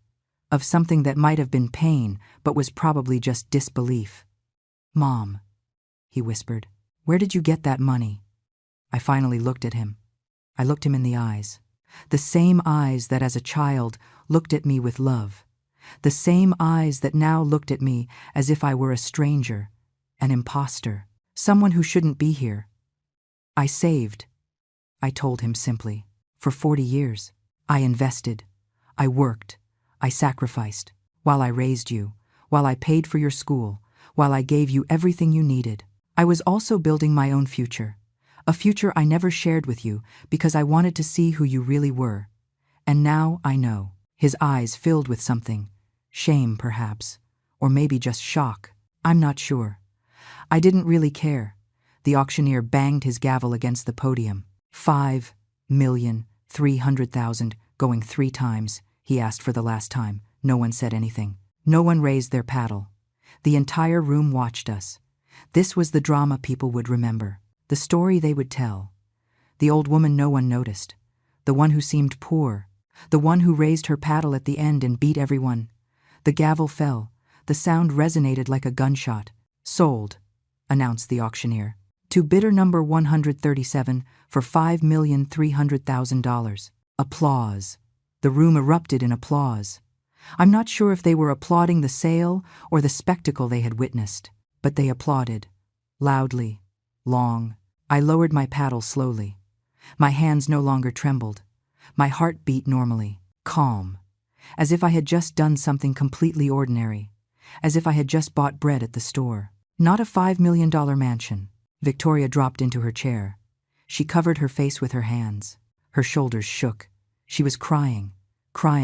of something that might have been pain but was probably just disbelief. "Mom," he whispered, "where did you get that money?" I finally looked at him. I looked him in the eyes. The same eyes that as a child looked at me with love. The same eyes that now looked at me as if I were a stranger, an imposter, someone who shouldn't be here. "I saved," I told him simply. "For 40 years. I invested. I worked. I sacrificed. While I raised you. While I paid for your school. While I gave you everything you needed. I was also building my own future. A future I never shared with you because I wanted to see who you really were. And now I know." His eyes filled with something. Shame, perhaps. Or maybe just shock. I'm not sure. I didn't really care. The auctioneer banged his gavel against the podium. 5,300,000 going 3 times, he asked for the last time. No one said anything. No one raised their paddle. The entire room watched us. This was the drama people would remember. The story they would tell. The old woman no one noticed. The one who seemed poor. The one who raised her paddle at the end and beat everyone. The gavel fell. The sound resonated like a gunshot. "Sold," announced the auctioneer. "To bidder number 137 for $5,300,000. Applause. The room erupted in applause. I'm not sure if they were applauding the sale or the spectacle they had witnessed, but they applauded. Loudly. Long. I lowered my paddle slowly. My hands no longer trembled. My heart beat normally. Calm. As if I had just done something completely ordinary. As if I had just bought bread at the store. Not a $5 million mansion. Victoria dropped into her chair. She covered her face with her hands. Her shoulders shook. She was crying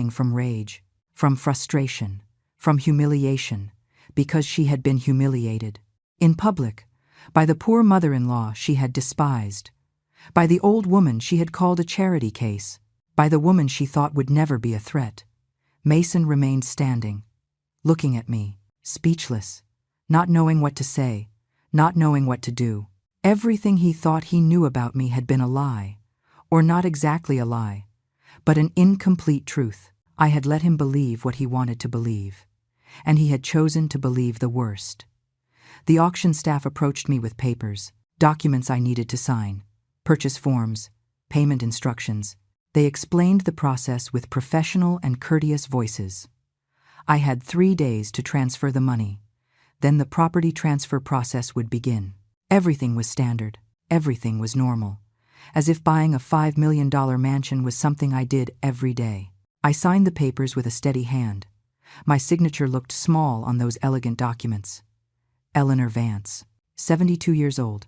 from rage, from frustration, from humiliation, because she had been humiliated. In public, by the poor mother-in-law she had despised, by the old woman she had called a charity case, by the woman she thought would never be a threat. Mason remained standing, looking at me, speechless, not knowing what to say, not knowing what to do. Everything he thought he knew about me had been a lie, or not exactly a lie, but an incomplete truth. I had let him believe what he wanted to believe, and he had chosen to believe the worst. The auction staff approached me with papers, documents I needed to sign, purchase forms, payment instructions. They explained the process with professional and courteous voices. I had 3 days to transfer the money. Then the property transfer process would begin. Everything was standard. Everything was normal. As if buying a $5 million mansion was something I did every day. I signed the papers with a steady hand. My signature looked small on those elegant documents. Eleanor Vance, 72 years old,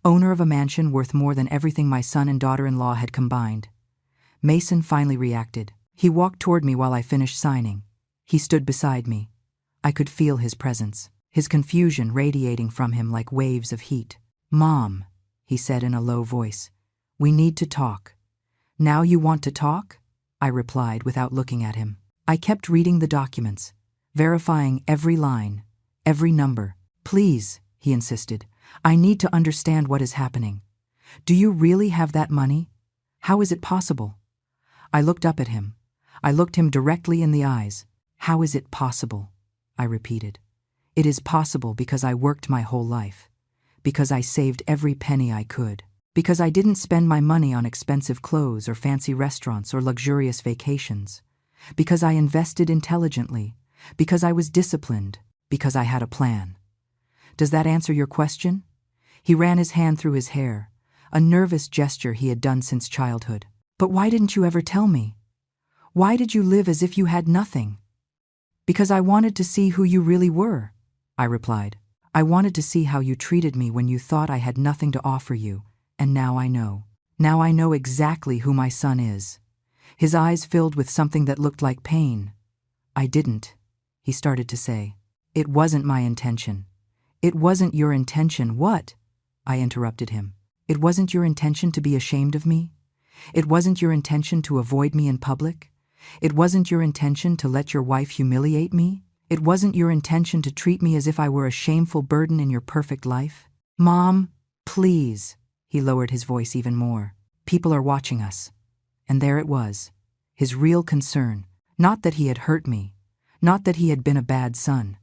owner of a mansion worth more than everything my son and daughter-in-law had combined. Mason finally reacted. He walked toward me while I finished signing. He stood beside me. I could feel his presence, his confusion radiating from him like waves of heat. "Mom," he said in a low voice, "we need to talk." "Now you want to talk?" I replied without looking at him. I kept reading the documents, verifying every line, every number. "Please," he insisted, "I need to understand what is happening. Do you really have that money? How is it possible?" I looked up at him. I looked him directly in the eyes. "How is it possible?" I repeated. "It is possible because I worked my whole life, because I saved every penny I could, because I didn't spend my money on expensive clothes or fancy restaurants or luxurious vacations, because I invested intelligently, because I was disciplined, because I had a plan. Does that answer your question?" He ran his hand through his hair, a nervous gesture he had done since childhood. "But why didn't you ever tell me? Why did you live as if you had nothing?" "Because I wanted to see who you really were," I replied. "I wanted to see how you treated me when you thought I had nothing to offer you, and now I know. Now I know exactly who my son is." His eyes filled with something that looked like pain. "I didn't," he started to say. "It wasn't my intention." "It wasn't your intention, what?" I interrupted him. "It wasn't your intention to be ashamed of me? It wasn't your intention to avoid me in public? It wasn't your intention to let your wife humiliate me? It wasn't your intention to treat me as if I were a shameful burden in your perfect life? Mom, please." He lowered his voice even more. "People are watching us." And there it was, his real concern. Not that he had hurt me, not that he had been a bad son,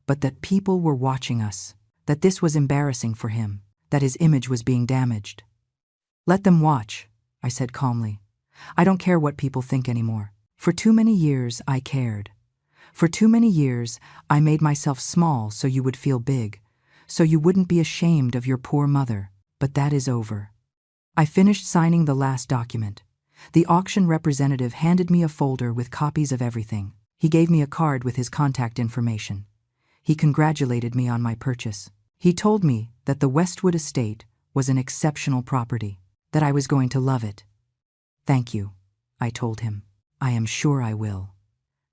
but that people were watching us, that this was embarrassing for him, that his image was being damaged. "Let them watch," I said calmly. "I don't care what people think anymore. For too many years I cared. For too many years I made myself small so you would feel big, so you wouldn't be ashamed of your poor mother. But that is over." I finished signing the last document. The auction representative handed me a folder with copies of everything. He gave me a card with his contact information. He congratulated me on my purchase. He told me that the Westwood estate was an exceptional property, that I was going to love it. "Thank you," I told him. "I am sure I will."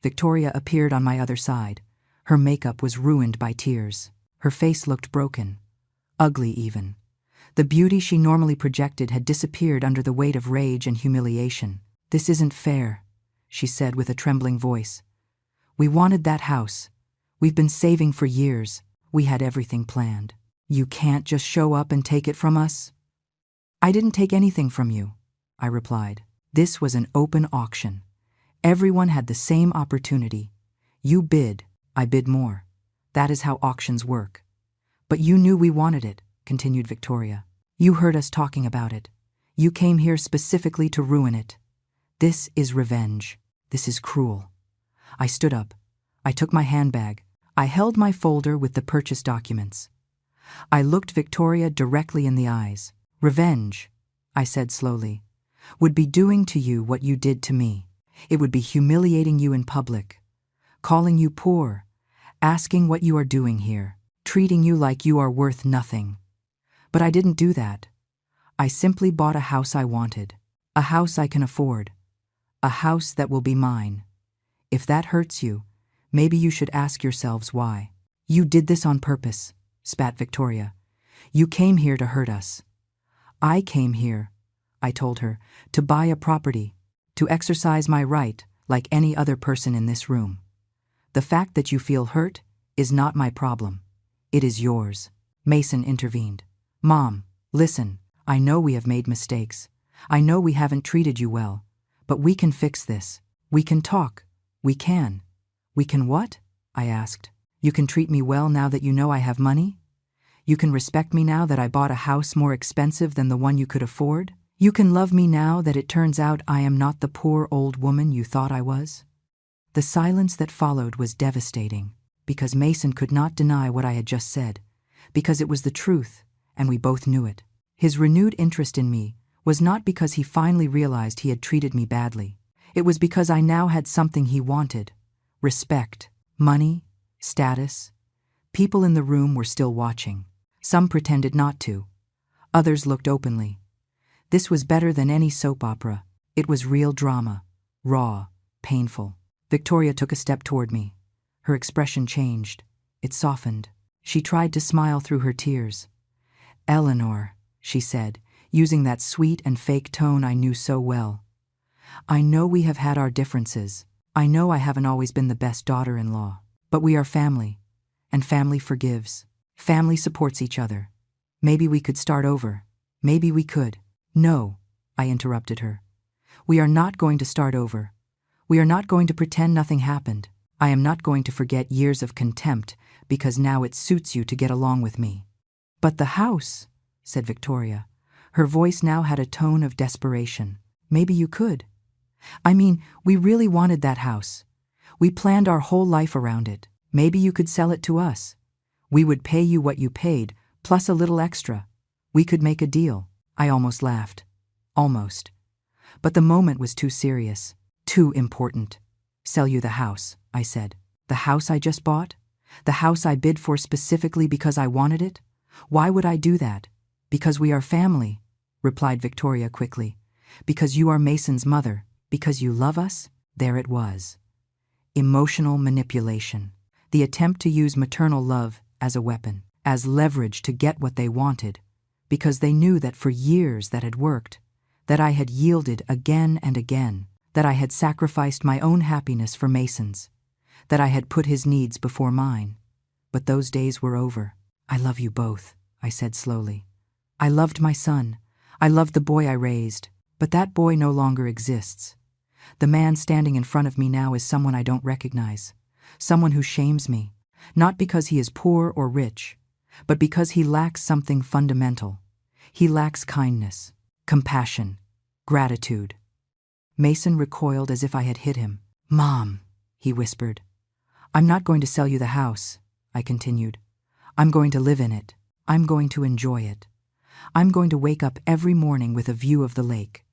Victoria appeared on my other side. Her makeup was ruined by tears. Her face looked broken, ugly even. The beauty she normally projected had disappeared under the weight of rage and humiliation. "This isn't fair," she said with a trembling voice. "We wanted that house. We've been saving for years. We had everything planned. You can't just show up and take it from us." "I didn't take anything from you," I replied. "This was an open auction. Everyone had the same opportunity. You bid, I bid more. That is how auctions work." "But you knew we wanted it," continued Victoria. "You heard us talking about it. You came here specifically to ruin it. This is revenge. This is cruel." I stood up. I took my handbag. I held my folder with the purchase documents. I looked Victoria directly in the eyes. "Revenge," I said slowly, "would be doing to you what you did to me. It would be humiliating you in public, calling you poor, asking what you are doing here, treating you like you are worth nothing. But I didn't do that. I simply bought a house I wanted. A house I can afford. A house that will be mine. If that hurts you, maybe you should ask yourselves why. You did this on purpose, spat Victoria. You came here to hurt us. I came here, I told her, to buy a property, to exercise my right like any other person in this room. The fact that you feel hurt is not my problem. It is yours. Mason intervened. Mom, listen, I know we have made mistakes. I know we haven't treated you well. But we can fix this. We can talk. We can. We can what? I asked. You can treat me well now that you know I have money? You can respect me now that I bought a house more expensive than the one you could afford? You can love me now that it turns out I am not the poor old woman you thought I was? The silence that followed was devastating, because Mason could not deny what I had just said, because it was the truth, and we both knew it. His renewed interest in me was not because he finally realized he had treated me badly. It was because I now had something he wanted: respect, money, status. People in the room were still watching. Some pretended not to. Others looked openly. This was better than any soap opera. It was real drama, raw, painful. Victoria took a step toward me. Her expression changed. It softened. She tried to smile through her tears. Eleanor, she said, using that sweet and fake tone I knew so well. I know we have had our differences. I know I haven't always been the best daughter-in-law. But we are family. And family forgives. Family supports each other. Maybe we could start over. Maybe we could. No, I interrupted her. We are not going to start over. We are not going to pretend nothing happened. I am not going to forget years of contempt because now it suits you to get along with me. But the house, said Victoria. Her voice now had a tone of desperation. Maybe you could. I mean, we really wanted that house. We planned our whole life around it. Maybe you could sell it to us. We would pay you what you paid, plus a little extra. We could make a deal. I almost laughed. Almost. But the moment was too serious, too important. Sell you the house, I said. The house I just bought? The house I bid for specifically because I wanted it? Why would I do that? Because we are family, replied Victoria quickly. Because you are Mason's mother. Because you love us? There it was. Emotional manipulation. The attempt to use maternal love as a weapon, as leverage to get what they wanted, because they knew that for years that had worked, that I had yielded again and again, that I had sacrificed my own happiness for Mason's, that I had put his needs before mine. But those days were over. I love you both, I said slowly. I loved my son. I loved the boy I raised, but that boy no longer exists. The man standing in front of me now is someone I don't recognize, someone who shames me, not because he is poor or rich, but because he lacks something fundamental. He lacks kindness, compassion, gratitude. Mason recoiled as if I had hit him. Mom, he whispered. I'm not going to sell you the house, I continued. I'm going to live in it. I'm going to enjoy it. I'm going to wake up every morning with a view of the lake.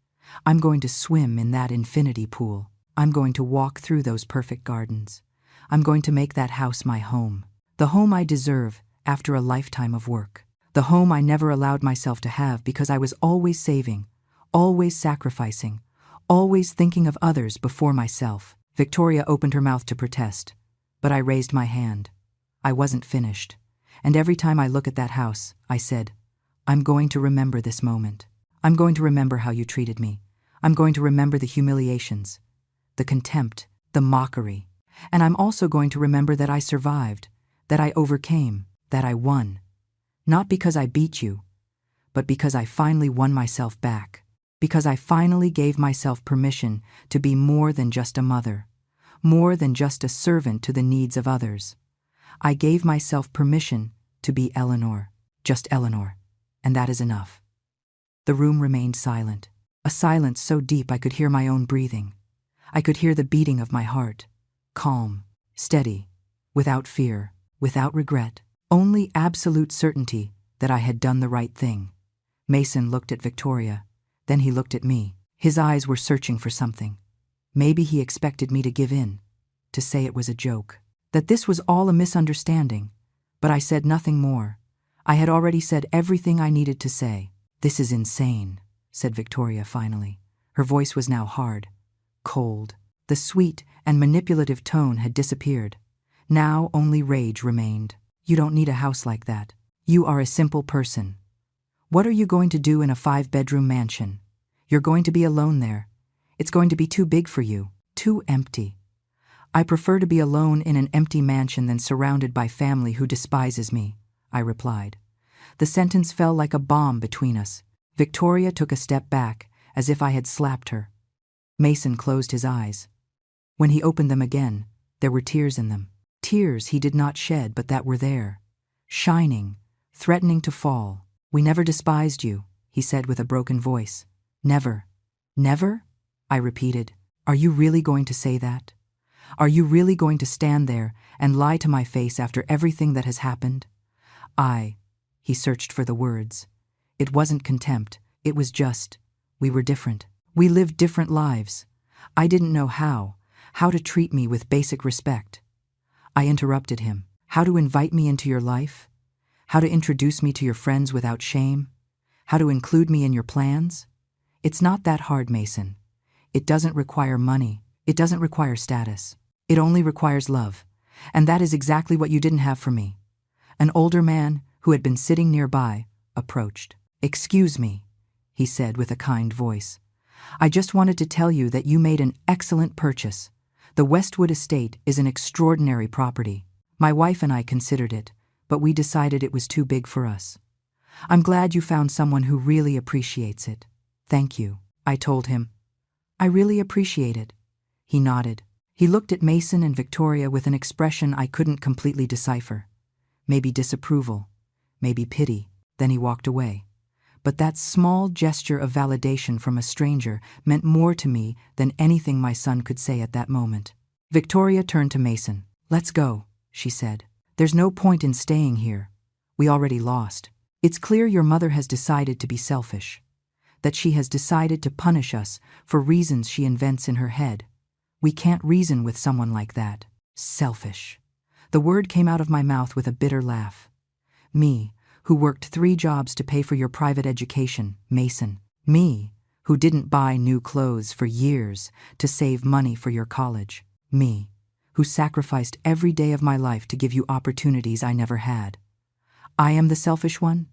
I'm going to swim in that infinity pool. I'm going to walk through those perfect gardens. I'm going to make that house my home. The home I deserve after a lifetime of work. The home I never allowed myself to have because I was always saving, always sacrificing, always thinking of others before myself. Victoria opened her mouth to protest, but I raised my hand. I wasn't finished. And every time I look at that house, I said, I'm going to remember this moment. I'm going to remember how you treated me. I'm going to remember the humiliations, the contempt, the mockery. And I'm also going to remember that I survived, that I overcame, that I won. Not because I beat you, but because I finally won myself back. Because I finally gave myself permission to be more than just a mother, more than just a servant to the needs of others. I gave myself permission to be Eleanor, just Eleanor, and that is enough. The room remained silent, a silence so deep I could hear my own breathing. I could hear the beating of my heart, calm, steady, without fear, without regret, only absolute certainty that I had done the right thing. Mason looked at Victoria, then he looked at me. His eyes were searching for something. Maybe he expected me to give in, to say it was a joke, that this was all a misunderstanding, but I said nothing more. I had already said everything I needed to say. "This is insane," said Victoria finally. Her voice was now hard, cold. The sweet and manipulative tone had disappeared. Now only rage remained. "You don't need a house like that. You are a simple person. What are you going to do in a 5-bedroom mansion? You're going to be alone there. It's going to be too big for you, too empty." "I prefer to be alone in an empty mansion than surrounded by family who despises me," I replied. The sentence fell like a bomb between us. Victoria took a step back, as if I had slapped her. Mason closed his eyes. When he opened them again, there were tears in them. Tears he did not shed, but that were there, shining, threatening to fall. "We never despised you," he said with a broken voice. "Never." "Never?" I repeated. "Are you really going to say that? Are you really going to stand there and lie to my face after everything that has happened?" He searched for the words. It wasn't contempt, it was just, we were different. We lived different lives. I didn't know how to treat me with basic respect. I interrupted him. "How to invite me into your life? How to introduce me to your friends without shame? How to include me in your plans? It's not that hard, Mason. It doesn't require money. It doesn't require status. It only requires love. And that is exactly what you didn't have for me." An older man, who had been sitting nearby, approached. "Excuse me," he said with a kind voice. "I just wanted to tell you that you made an excellent purchase. The Westwood estate is an extraordinary property. My wife and I considered it, but we decided it was too big for us. I'm glad you found someone who really appreciates it." "Thank you," I told him. "I really appreciate it." He nodded. He looked at Mason and Victoria with an expression I couldn't completely decipher. Maybe disapproval, maybe pity. Then he walked away. But that small gesture of validation from a stranger meant more to me than anything my son could say at that moment. Victoria turned to Mason. "Let's go," she said. "There's no point in staying here. We already lost. It's clear your mother has decided to be selfish, that she has decided to punish us for reasons she invents in her head. We can't reason with someone like that. Selfish." The word came out of my mouth with a bitter laugh. Me, who worked 3 jobs to pay for your private education, Mason. Me, who didn't buy new clothes for years to save money for your college. Me, who sacrificed every day of my life to give you opportunities I never had. I am the selfish one?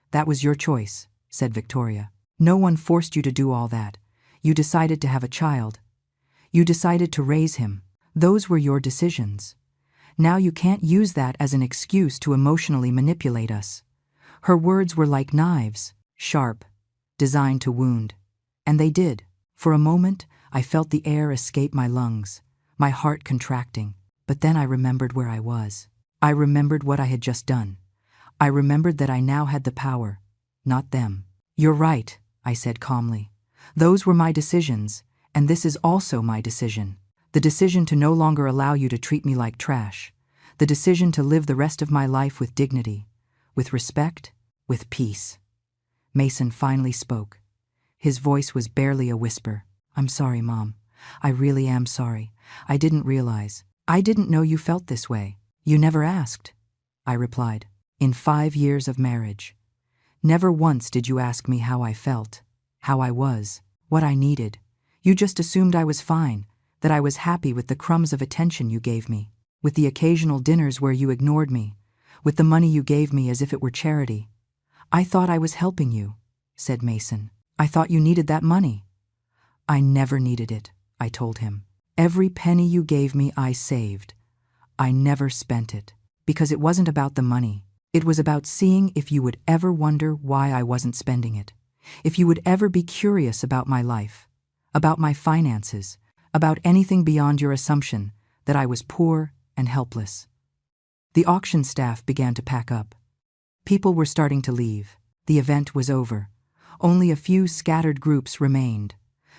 "That was your choice," said Victoria. "No one forced you to do all that. You decided to have a child. You decided to raise him. Those were your decisions. Now you can't use that as an excuse to emotionally manipulate us." Her words were like knives, sharp, designed to wound. And they did. For a moment, I felt the air escape my lungs, my heart contracting. But then I remembered where I was. I remembered what I had just done. I remembered that I now had the power, not them. "You're right," I said calmly. "Those were my decisions, and this is also my decision. The decision to no longer allow you to treat me like trash. The decision to live the rest of my life with dignity, with respect, with peace." Mason finally spoke. His voice was barely a whisper. "I'm sorry, Mom. I really am sorry. I didn't realize. I didn't know you felt this way." "You never asked," I replied. "In 5 years of marriage. Never once did you ask me how I felt, how I was, what I needed. You just assumed I was fine, that I was happy with the crumbs of attention you gave me, with the occasional dinners where you ignored me, with the money you gave me as if it were charity. I thought I was helping you," said Mason. "I thought you needed that money." "I never needed it," I told him. "Every penny you gave me I saved. I never spent it, because it wasn't about the money. It was about seeing if you would ever wonder why I wasn't spending it, if you would ever be curious about my life, about my finances, about anything beyond your assumption that I was poor and helpless." The auction staff began to pack up. People were starting to leave. The event was over. Only a few scattered groups remained.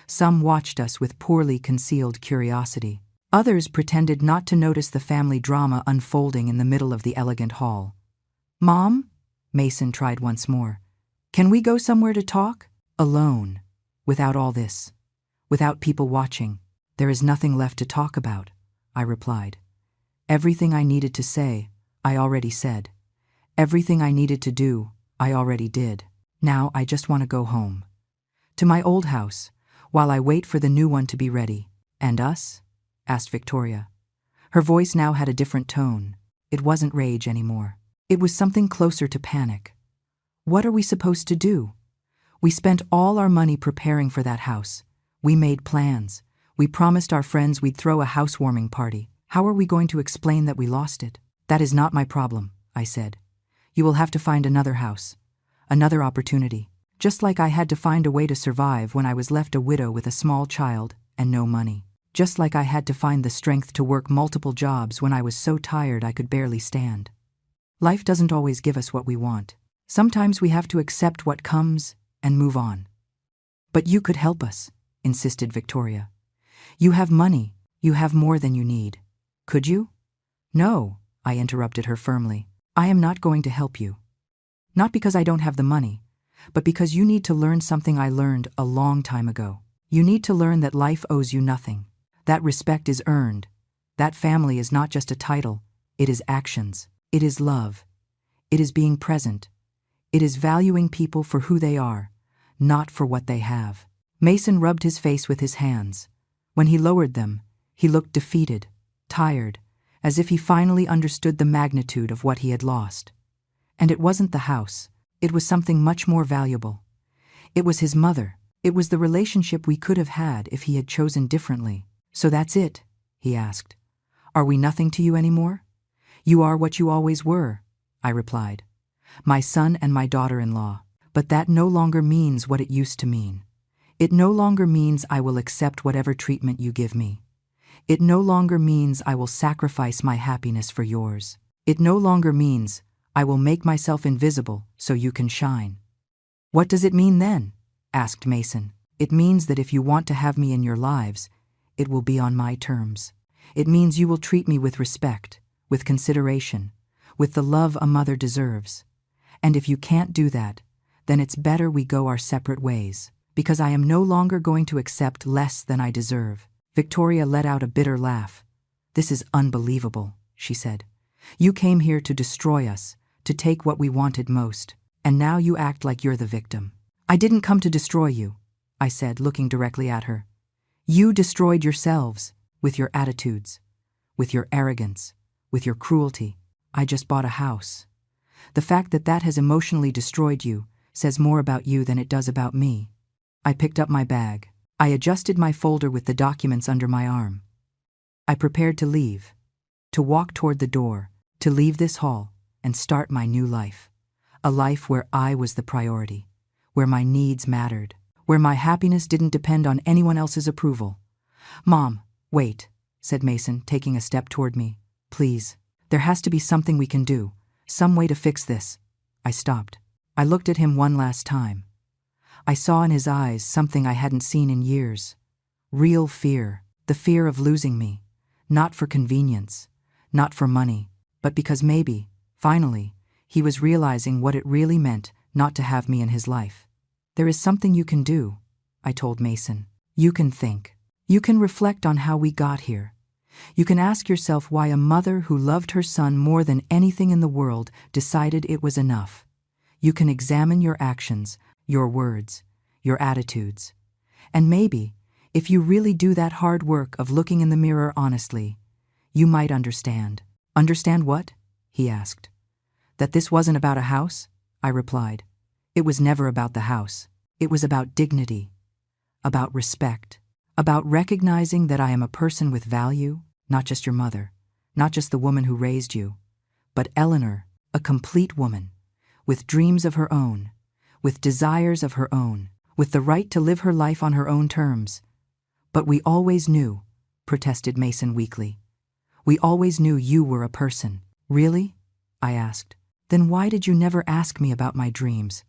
Some watched us with poorly concealed curiosity. Others pretended not to notice the family drama unfolding in the middle of the elegant hall. "Mom?" Mason tried once more. "Can we go somewhere to talk? Alone, without all this, without people watching." "There is nothing left to talk about," I replied. "Everything I needed to say, I already said. Everything I needed to do, I already did." Now I just want to go home. To my old house, while I wait for the new one to be ready. And us? Asked Victoria. Her voice now had a different tone. It wasn't rage anymore. It was something closer to panic. What are we supposed to do? We spent all our money preparing for that house. We made plans. We promised our friends we'd throw a housewarming party. How are we going to explain that we lost it? That is not my problem, I said. You will have to find another house. Another opportunity. Just like I had to find a way to survive when I was left a widow with a small child and no money. Just like I had to find the strength to work multiple jobs when I was so tired I could barely stand. Life doesn't always give us what we want. Sometimes we have to accept what comes and move on. But you could help us, insisted Victoria. You have money. You have more than you need. Could you? No, I interrupted her firmly. I am not going to help you. Not because I don't have the money, but because you need to learn something I learned a long time ago. You need to learn that life owes you nothing. That respect is earned. That family is not just a title. It is actions. It is love. It is being present. It is valuing people for who they are, not for what they have. Mason rubbed his face with his hands. When he lowered them, he looked defeated, tired, as if he finally understood the magnitude of what he had lost. And it wasn't the house. It was something much more valuable. It was his mother. It was the relationship we could have had if he had chosen differently. So that's it, he asked. Are we nothing to you anymore? You are what you always were, I replied. My son and my daughter-in-law. But that no longer means what it used to mean. It no longer means I will accept whatever treatment you give me. It no longer means I will sacrifice my happiness for yours. It no longer means I will make myself invisible so you can shine. What does it mean then? Asked Mason. It means that if you want to have me in your lives, it will be on my terms. It means you will treat me with respect, with consideration, with the love a mother deserves. And if you can't do that, then it's better we go our separate ways, because I am no longer going to accept less than I deserve. Victoria let out a bitter laugh. This is unbelievable, she said. You came here to destroy us, to take what we wanted most, and now you act like you're the victim. I didn't come to destroy you, I said, looking directly at her. You destroyed yourselves, with your attitudes, with your arrogance, with your cruelty. I just bought a house. The fact that that has emotionally destroyed you says more about you than it does about me. I picked up my bag. I adjusted my folder with the documents under my arm. I prepared to leave, to walk toward the door, to leave this hall and start my new life. A life where I was the priority, where my needs mattered, where my happiness didn't depend on anyone else's approval. Mom, wait, said Mason, taking a step toward me. Please, there has to be something we can do, some way to fix this. I stopped. I looked at him one last time. I saw in his eyes something I hadn't seen in years. Real fear, the fear of losing me, not for convenience, not for money, but because maybe, finally, he was realizing what it really meant not to have me in his life. There is something you can do, I told Mason. You can think. You can reflect on how we got here. You can ask yourself why a mother who loved her son more than anything in the world decided it was enough. You can examine your actions, your words, your attitudes. And maybe, if you really do that hard work of looking in the mirror honestly, you might understand. Understand what? He asked. That this wasn't about a house? I replied. It was never about the house. It was about dignity, about respect, about recognizing that I am a person with value, not just your mother, not just the woman who raised you, but Eleanor, a complete woman, with dreams of her own, with desires of her own, with the right to live her life on her own terms. But we always knew, protested Mason weakly. We always knew you were a person. Really? I asked. Then why did you never ask me about my dreams?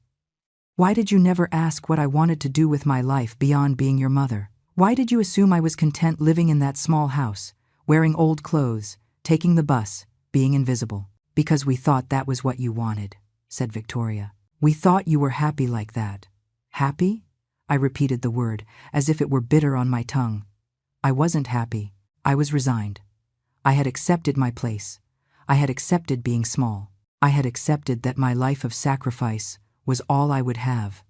Why did you never ask what I wanted to do with my life beyond being your mother? Why did you assume I was content living in that small house, wearing old clothes, taking the bus, being invisible? Because we thought that was what you wanted, said Victoria. We thought you were happy like that. Happy? I repeated the word, as if it were bitter on my tongue. I wasn't happy. I was resigned. I had accepted my place. I had accepted being small. I had accepted that my life of sacrifice was all I would have.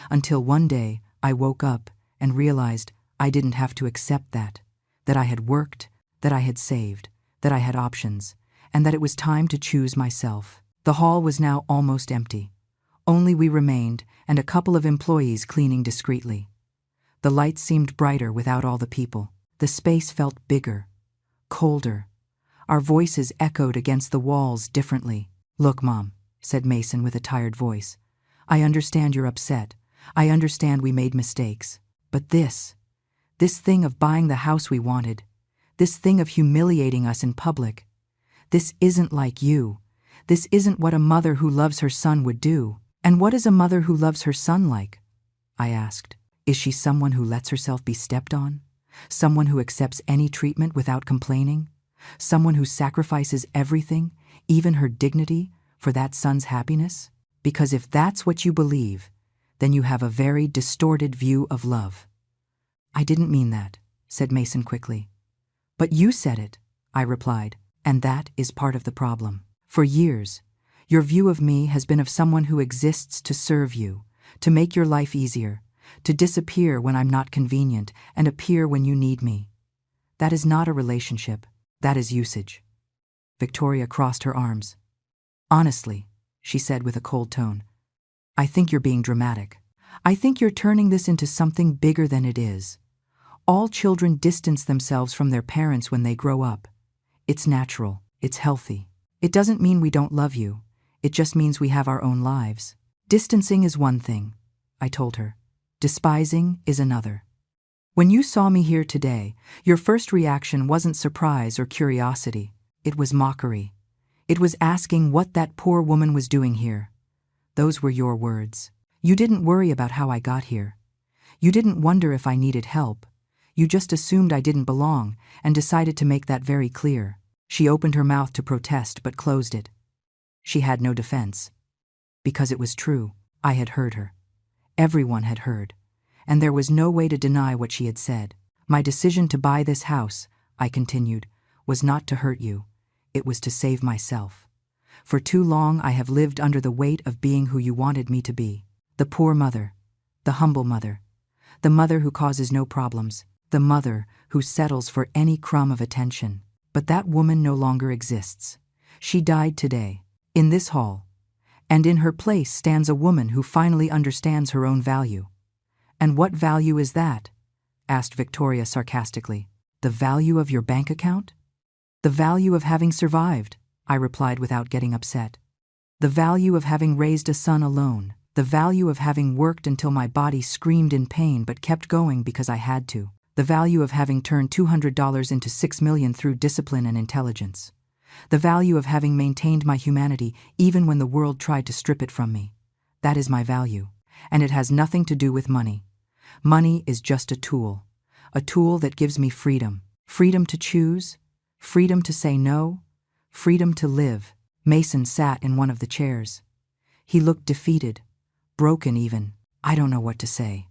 Until one day I woke up and realized I didn't have to accept that I had worked, that I had saved, that I had options, and that it was time to choose myself. The hall was now almost empty. Only we remained, and a couple of employees cleaning discreetly. The lights seemed brighter without all the people. The space felt bigger, colder. Our voices echoed against the walls differently. "Look, Mom," said Mason with a tired voice. "I understand you're upset. I understand we made mistakes. But this thing of buying the house we wanted, this thing of humiliating us in public, this isn't like you. This isn't what a mother who loves her son would do." "And what is a mother who loves her son like?" I asked. "Is she someone who lets herself be stepped on? Someone who accepts any treatment without complaining? Someone who sacrifices everything, even her dignity, for that son's happiness? Because if that's what you believe, then you have a very distorted view of love." "I didn't mean that," said Mason quickly. "But you said it," I replied, "and that is part of the problem. For years, your view of me has been of someone who exists to serve you, to make your life easier, to disappear when I'm not convenient and appear when you need me. That is not a relationship. That is usage." Victoria crossed her arms. "Honestly," she said with a cold tone, "I think you're being dramatic. I think you're turning this into something bigger than it is. All children distance themselves from their parents when they grow up. It's natural. It's healthy. It doesn't mean we don't love you. It just means we have our own lives. Distancing is one thing," I told her. "Despising is another. When you saw me here today, your first reaction wasn't surprise or curiosity. It was mockery. It was asking what that poor woman was doing here. Those were your words. You didn't worry about how I got here. You didn't wonder if I needed help. You just assumed I didn't belong and decided to make that very clear." She opened her mouth to protest but closed it. She had no defense. Because it was true. I had heard her. Everyone had heard. And there was no way to deny what she had said. "My decision to buy this house," I continued, "was not to hurt you. It was to save myself. For too long I have lived under the weight of being who you wanted me to be. The poor mother. The humble mother. The mother who causes no problems. The mother who settles for any crumb of attention. But that woman no longer exists. She died today, in this hall. And in her place stands a woman who finally understands her own value." "And what value is that?" asked Victoria sarcastically. "The value of your bank account?" "The value of having survived," I replied without getting upset. "The value of having raised a son alone. The value of having worked until my body screamed in pain but kept going because I had to. The value of having turned $200 into $6 million through discipline and intelligence. The value of having maintained my humanity even when the world tried to strip it from me. That is my value, and it has nothing to do with money. Money is just a tool that gives me freedom. Freedom to choose, freedom to say no, freedom to live." Mason sat in one of the chairs. He looked defeated, broken even. "I don't know what to say,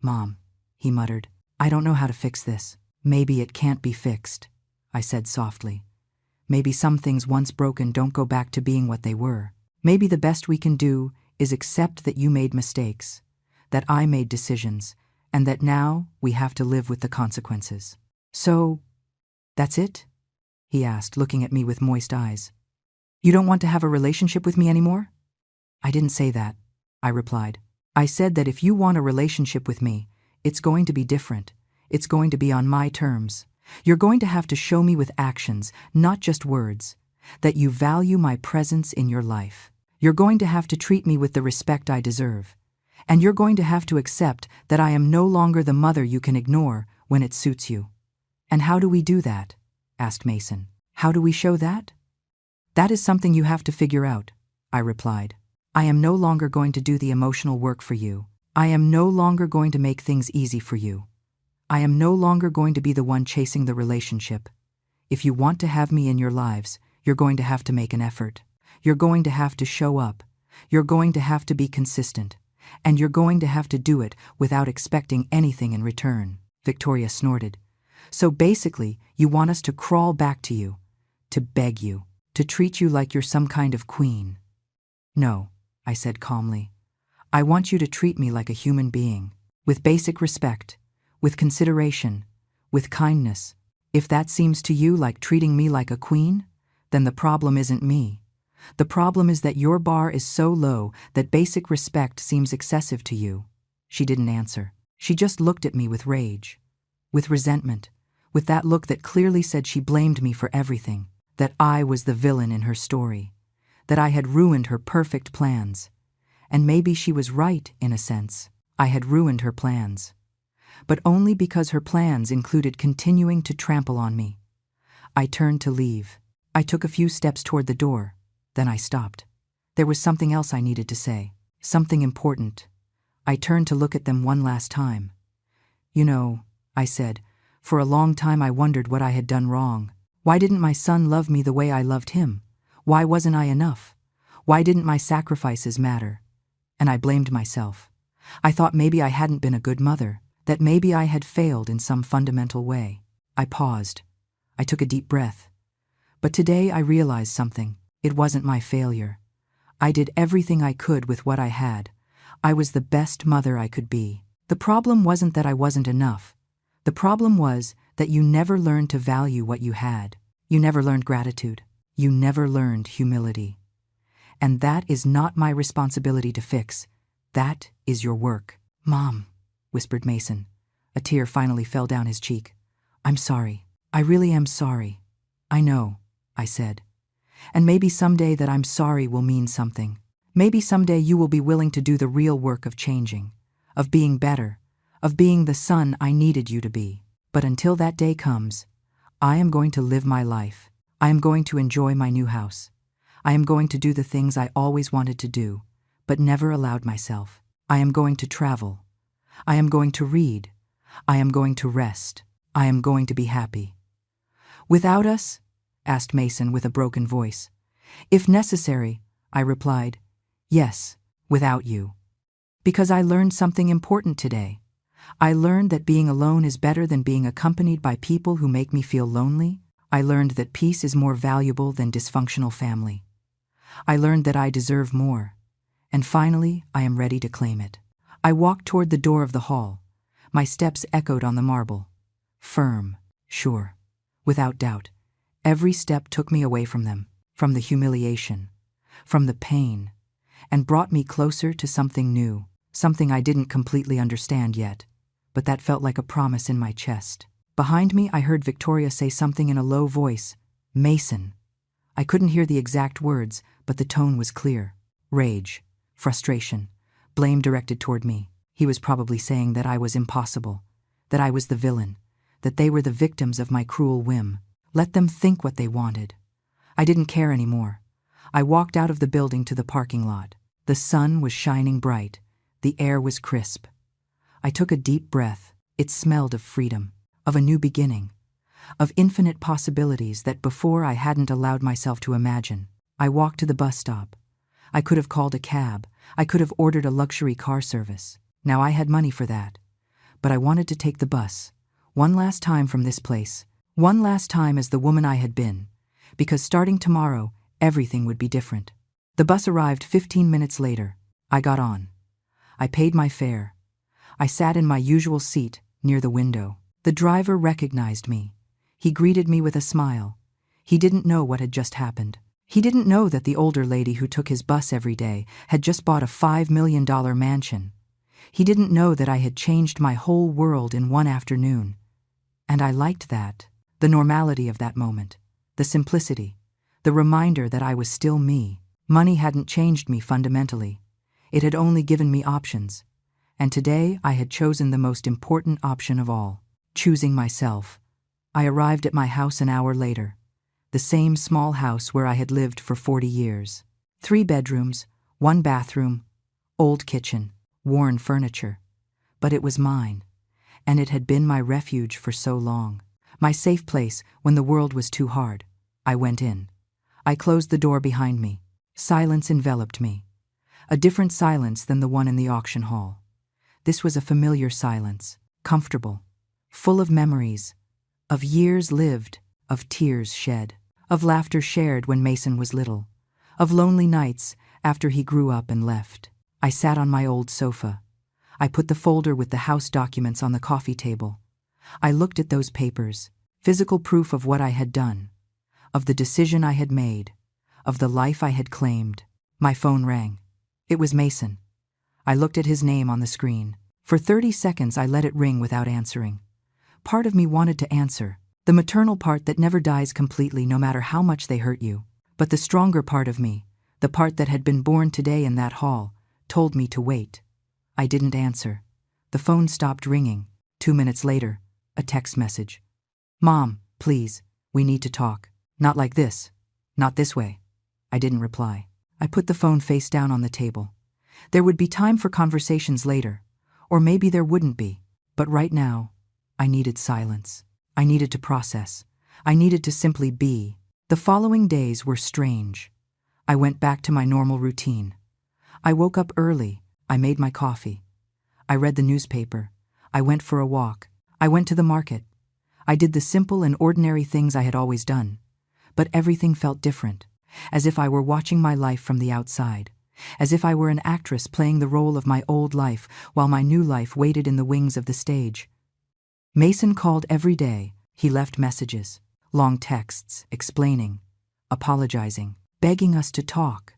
Mom," he muttered. "I don't know how to fix this." "Maybe it can't be fixed," I said softly. "Maybe some things once broken don't go back to being what they were. Maybe the best we can do is accept that you made mistakes, that I made decisions, and that now we have to live with the consequences." "So, that's it?" he asked, looking at me with moist eyes. "You don't want to have a relationship with me anymore?" "I didn't say that," I replied. "I said that if you want a relationship with me, it's going to be different. It's going to be on my terms. You're going to have to show me with actions, not just words, that you value my presence in your life. You're going to have to treat me with the respect I deserve. And you're going to have to accept that I am no longer the mother you can ignore when it suits you." "And how do we do that?" asked Mason. "How do we show that?" "That is something you have to figure out," I replied. "I am no longer going to do the emotional work for you. I am no longer going to make things easy for you. I am no longer going to be the one chasing the relationship. If you want to have me in your lives, you're going to have to make an effort. You're going to have to show up. You're going to have to be consistent. And you're going to have to do it without expecting anything in return." Victoria snorted. "So basically, you want us to crawl back to you, to beg you, to treat you like you're some kind of queen." "No," I said calmly. I want you to treat me like a human being, with basic respect, with consideration, with kindness. If that seems to you like treating me like a queen, then the problem isn't me. The problem is that your bar is so low that basic respect seems excessive to you." She didn't answer. She just looked at me with rage, with resentment, with that look that clearly said she blamed me for everything, that I was the villain in her story, that I had ruined her perfect plans. And maybe she was right, in a sense. I had ruined her plans. But only because her plans included continuing to trample on me. I turned to leave. I took a few steps toward the door. Then I stopped. There was something else I needed to say, something important. I turned to look at them one last time. "You know," I said, "for a long time I wondered what I had done wrong. Why didn't my son love me the way I loved him? Why wasn't I enough? Why didn't my sacrifices matter?" And I blamed myself. I thought maybe I hadn't been a good mother, that maybe I had failed in some fundamental way. I paused. I took a deep breath. But today I realized something. It wasn't my failure. I did everything I could with what I had. I was the best mother I could be. The problem wasn't that I wasn't enough. The problem was that you never learned to value what you had. You never learned gratitude. You never learned humility. And that is not my responsibility to fix. That is your work. "Mom," whispered Mason. A tear finally fell down his cheek. "I'm sorry. I really am sorry." "I know," I said. "And maybe someday that I'm sorry will mean something. Maybe someday you will be willing to do the real work of changing, of being better, of being the son I needed you to be. But until that day comes, I am going to live my life. I am going to enjoy my new house. I am going to do the things I always wanted to do, but never allowed myself. I am going to travel. I am going to read. I am going to rest. I am going to be happy." "Without us?" asked Mason with a broken voice. "If necessary," I replied. "Yes, without you. Because I learned something important today. I learned that being alone is better than being accompanied by people who make me feel lonely. I learned that peace is more valuable than dysfunctional family. I learned that I deserve more. And finally, I am ready to claim it." I walked toward the door of the hall. My steps echoed on the marble. Firm, sure, without doubt. Every step took me away from them, from the humiliation, from the pain, and brought me closer to something new, something I didn't completely understand yet, but that felt like a promise in my chest. Behind me, I heard Victoria say something in a low voice. "Mason." I couldn't hear the exact words, but the tone was clear. Rage, frustration, blame directed toward me. He was probably saying that I was impossible, that I was the villain, that they were the victims of my cruel whim. Let them think what they wanted. I didn't care anymore. I walked out of the building to the parking lot. The sun was shining bright. The air was crisp. I took a deep breath. It smelled of freedom, of a new beginning, of infinite possibilities that before I hadn't allowed myself to imagine. I walked to the bus stop. I could have called a cab. I could have ordered a luxury car service. Now I had money for that. But I wanted to take the bus. One last time from this place. One last time as the woman I had been. Because starting tomorrow, everything would be different. The bus arrived 15 minutes later. I got on. I paid my fare. I sat in my usual seat near the window. The driver recognized me. He greeted me with a smile. He didn't know what had just happened. He didn't know that the older lady who took his bus every day had just bought a $5 million mansion. He didn't know that I had changed my whole world in one afternoon. And I liked that. The normality of that moment. The simplicity. The reminder that I was still me. Money hadn't changed me fundamentally. It had only given me options. And today I had chosen the most important option of all. Choosing myself. I arrived at my house an hour later. The same small house where I had lived for 40 years. 3 bedrooms, 1 bathroom, old kitchen, worn furniture. But it was mine, and it had been my refuge for so long. My safe place when the world was too hard. I went in. I closed the door behind me. Silence enveloped me. A different silence than the one in the auction hall. This was a familiar silence, comfortable, full of memories, of years lived, of tears shed, of laughter shared when Mason was little, of lonely nights after he grew up and left. I sat on my old sofa. I put the folder with the house documents on the coffee table. I looked at those papers, physical proof of what I had done, of the decision I had made, of the life I had claimed. My phone rang. It was Mason. I looked at his name on the screen. For 30 seconds I let it ring without answering. Part of me wanted to answer, the maternal part that never dies completely no matter how much they hurt you. But the stronger part of me, the part that had been born today in that hall, told me to wait. I didn't answer. The phone stopped ringing. 2 minutes later, a text message. "Mom, please, we need to talk. Not like this. Not this way." I didn't reply. I put the phone face down on the table. There would be time for conversations later, or maybe there wouldn't be. But right now, I needed silence. I needed to process. I needed to simply be. The following days were strange. I went back to my normal routine. I woke up early. I made my coffee. I read the newspaper. I went for a walk. I went to the market. I did the simple and ordinary things I had always done. But everything felt different, as if I were watching my life from the outside, as if I were an actress playing the role of my old life while my new life waited in the wings of the stage. Mason called every day. He left messages, long texts, explaining, apologizing, begging us to talk.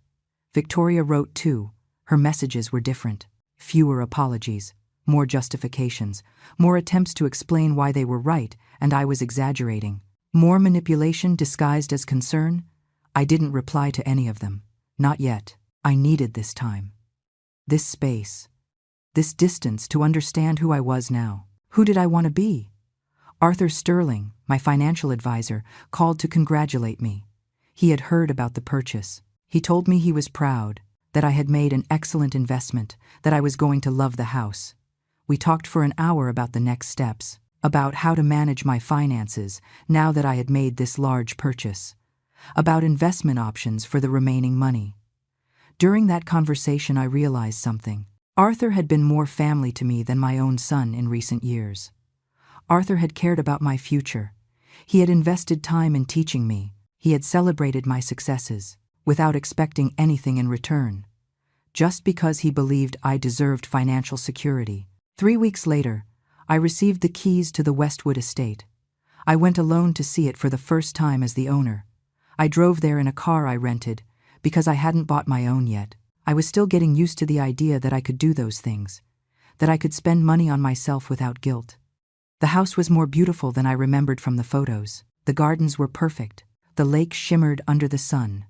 Victoria wrote too. Her messages were different. Fewer apologies, more justifications, more attempts to explain why they were right and I was exaggerating. More manipulation disguised as concern. I didn't reply to any of them. Not yet. I needed this time. This space. This distance to understand who I was now. Who did I want to be? Arthur Sterling, my financial advisor, called to congratulate me. He had heard about the purchase. He told me he was proud, that I had made an excellent investment, that I was going to love the house. We talked for an hour about the next steps, about how to manage my finances now that I had made this large purchase, about investment options for the remaining money. During that conversation I realized something. Arthur had been more family to me than my own son in recent years. Arthur had cared about my future. He had invested time in teaching me. He had celebrated my successes, without expecting anything in return, just because he believed I deserved financial security. 3 weeks later, I received the keys to the Westwood estate. I went alone to see it for the first time as the owner. I drove there in a car I rented, because I hadn't bought my own yet. I was still getting used to the idea that I could do those things, that I could spend money on myself without guilt. The house was more beautiful than I remembered from the photos. The gardens were perfect. The lake shimmered under the sun.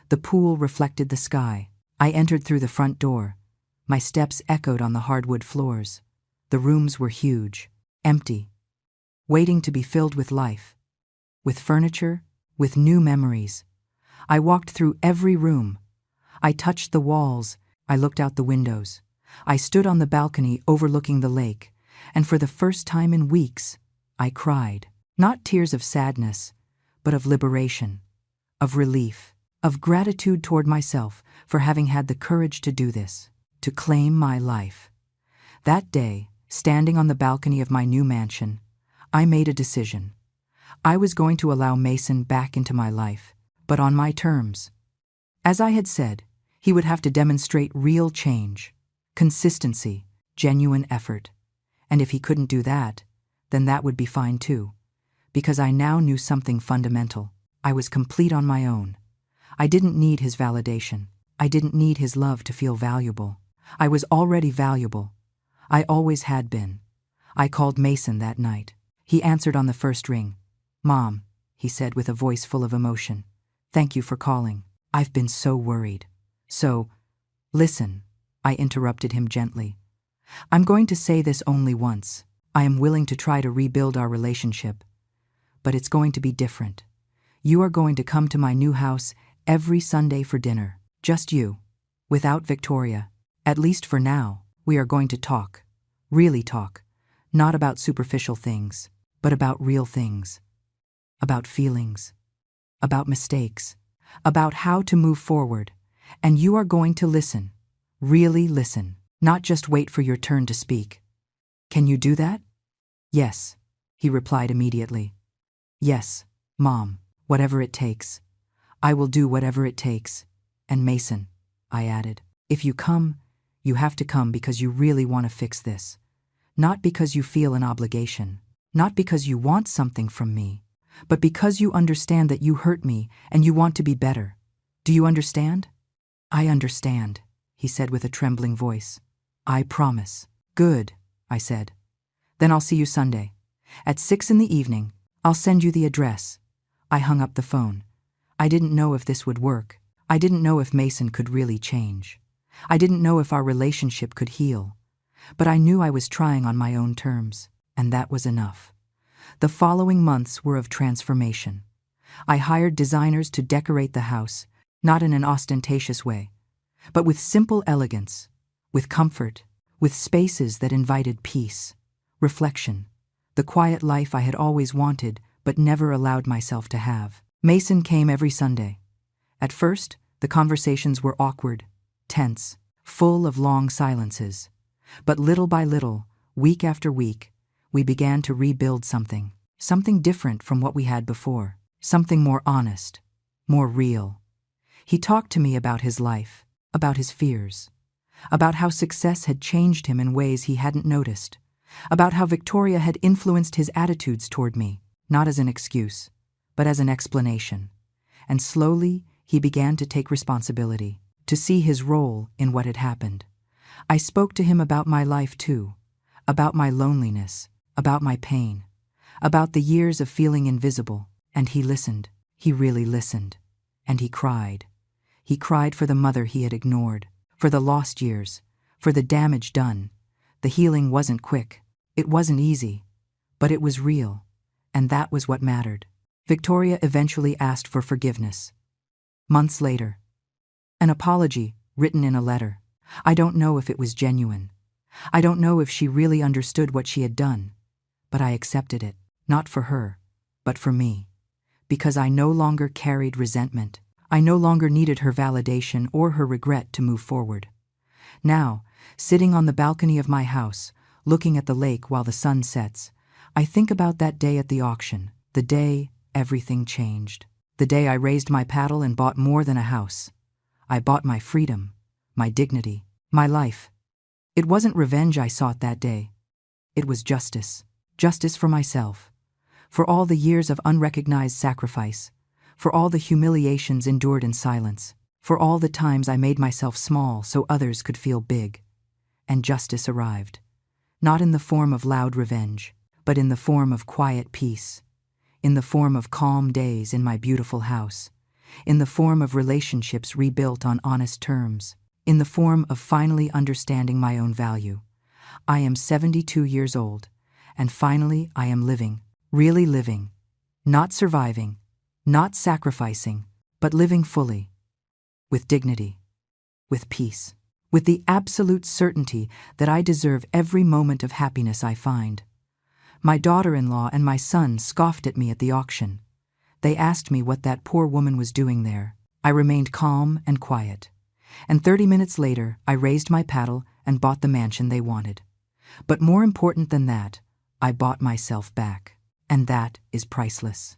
The pool reflected the sky. I entered through the front door. My steps echoed on the hardwood floors. The rooms were huge, empty, waiting to be filled with life, with furniture, with new memories. I walked through every room. I touched the walls. I looked out the windows. I stood on the balcony overlooking the lake, and for the first time in weeks, I cried. Not tears of sadness, but of liberation, of relief, of gratitude toward myself for having had the courage to do this, to claim my life. That day, standing on the balcony of my new mansion, I made a decision. I was going to allow Mason back into my life, but on my terms. As I had said, he would have to demonstrate real change, consistency, genuine effort. And if he couldn't do that, then that would be fine too, because I now knew something fundamental. I was complete on my own. I didn't need his validation. I didn't need his love to feel valuable. I was already valuable. I always had been. I called Mason that night. He answered on the first ring. "Mom," he said with a voice full of emotion, "thank you for calling. I've been so worried." Listen, I interrupted him gently. "I'm going to say this only once. I am willing to try to rebuild our relationship. But it's going to be different. You are going to come to my new house every Sunday for dinner. Just you. Without Victoria. At least for now, we are going to talk. Really talk. Not about superficial things, but about real things. About feelings. About mistakes. About how to move forward. And you are going to listen. Really listen. Not just wait for your turn to speak. Can you do that?" "Yes," he replied immediately. "Yes, Mom, whatever it takes. I will do whatever it takes. And Mason," I added, "if you come, You have to come because you really want to fix this. Not because you feel an obligation. Not because you want something from me. But because you understand that you hurt me and you want to be better. Do you understand? I understand, he said with a trembling voice. I promise. Good, I said. Then I'll see you Sunday. At 6 in the evening, I'll send you the address. I hung up the phone. I didn't know if this would work. I didn't know if Mason could really change. I didn't know if our relationship could heal. But I knew I was trying on my own terms, and that was enough. The following months were of transformation. I hired designers to decorate the house, not in an ostentatious way, but with simple elegance, with comfort, with spaces that invited peace, reflection, the quiet life I had always wanted but never allowed myself to have. Mason came every Sunday. At first, the conversations were awkward, tense, full of long silences. But little by little, week after week, we began to rebuild something different from what we had before, something more honest, more real. He talked to me about his life, about his fears, about how success had changed him in ways he hadn't noticed, about how Victoria had influenced his attitudes toward me, not as an excuse, but as an explanation. And slowly, he began to take responsibility, to see his role in what had happened. I spoke to him about my life too, about my loneliness, about my pain, about the years of feeling invisible, and he listened. He really listened. And he cried. He cried for the mother he had ignored, for the lost years, for the damage done. The healing wasn't quick. It wasn't easy. But it was real. And that was what mattered. Victoria eventually asked for forgiveness. Months later. An apology, written in a letter. I don't know if it was genuine. I don't know if she really understood what she had done. But I accepted it, not for her, but for me. Because I no longer carried resentment. I no longer needed her validation or her regret to move forward. Now, sitting on the balcony of my house, looking at the lake while the sun sets, I think about that day at the auction, the day everything changed. The day I raised my paddle and bought more than a house. I bought my freedom, my dignity, my life. It wasn't revenge I sought that day. It was justice. Justice for myself. For all the years of unrecognized sacrifice. For all the humiliations endured in silence. For all the times I made myself small so others could feel big. And justice arrived. Not in the form of loud revenge, but in the form of quiet peace. In the form of calm days in my beautiful house. In the form of relationships rebuilt on honest terms. In the form of finally understanding my own value. I am 72 years old, and finally I am living, really living. Not surviving, not sacrificing, but living fully. With dignity, with peace, with the absolute certainty that I deserve every moment of happiness I find. My daughter-in-law and my son scoffed at me at the auction. They asked me what that poor woman was doing there. I remained calm and quiet. And 30 minutes later, I raised my paddle and bought the mansion they wanted. But more important than that, I bought myself back. And that is priceless.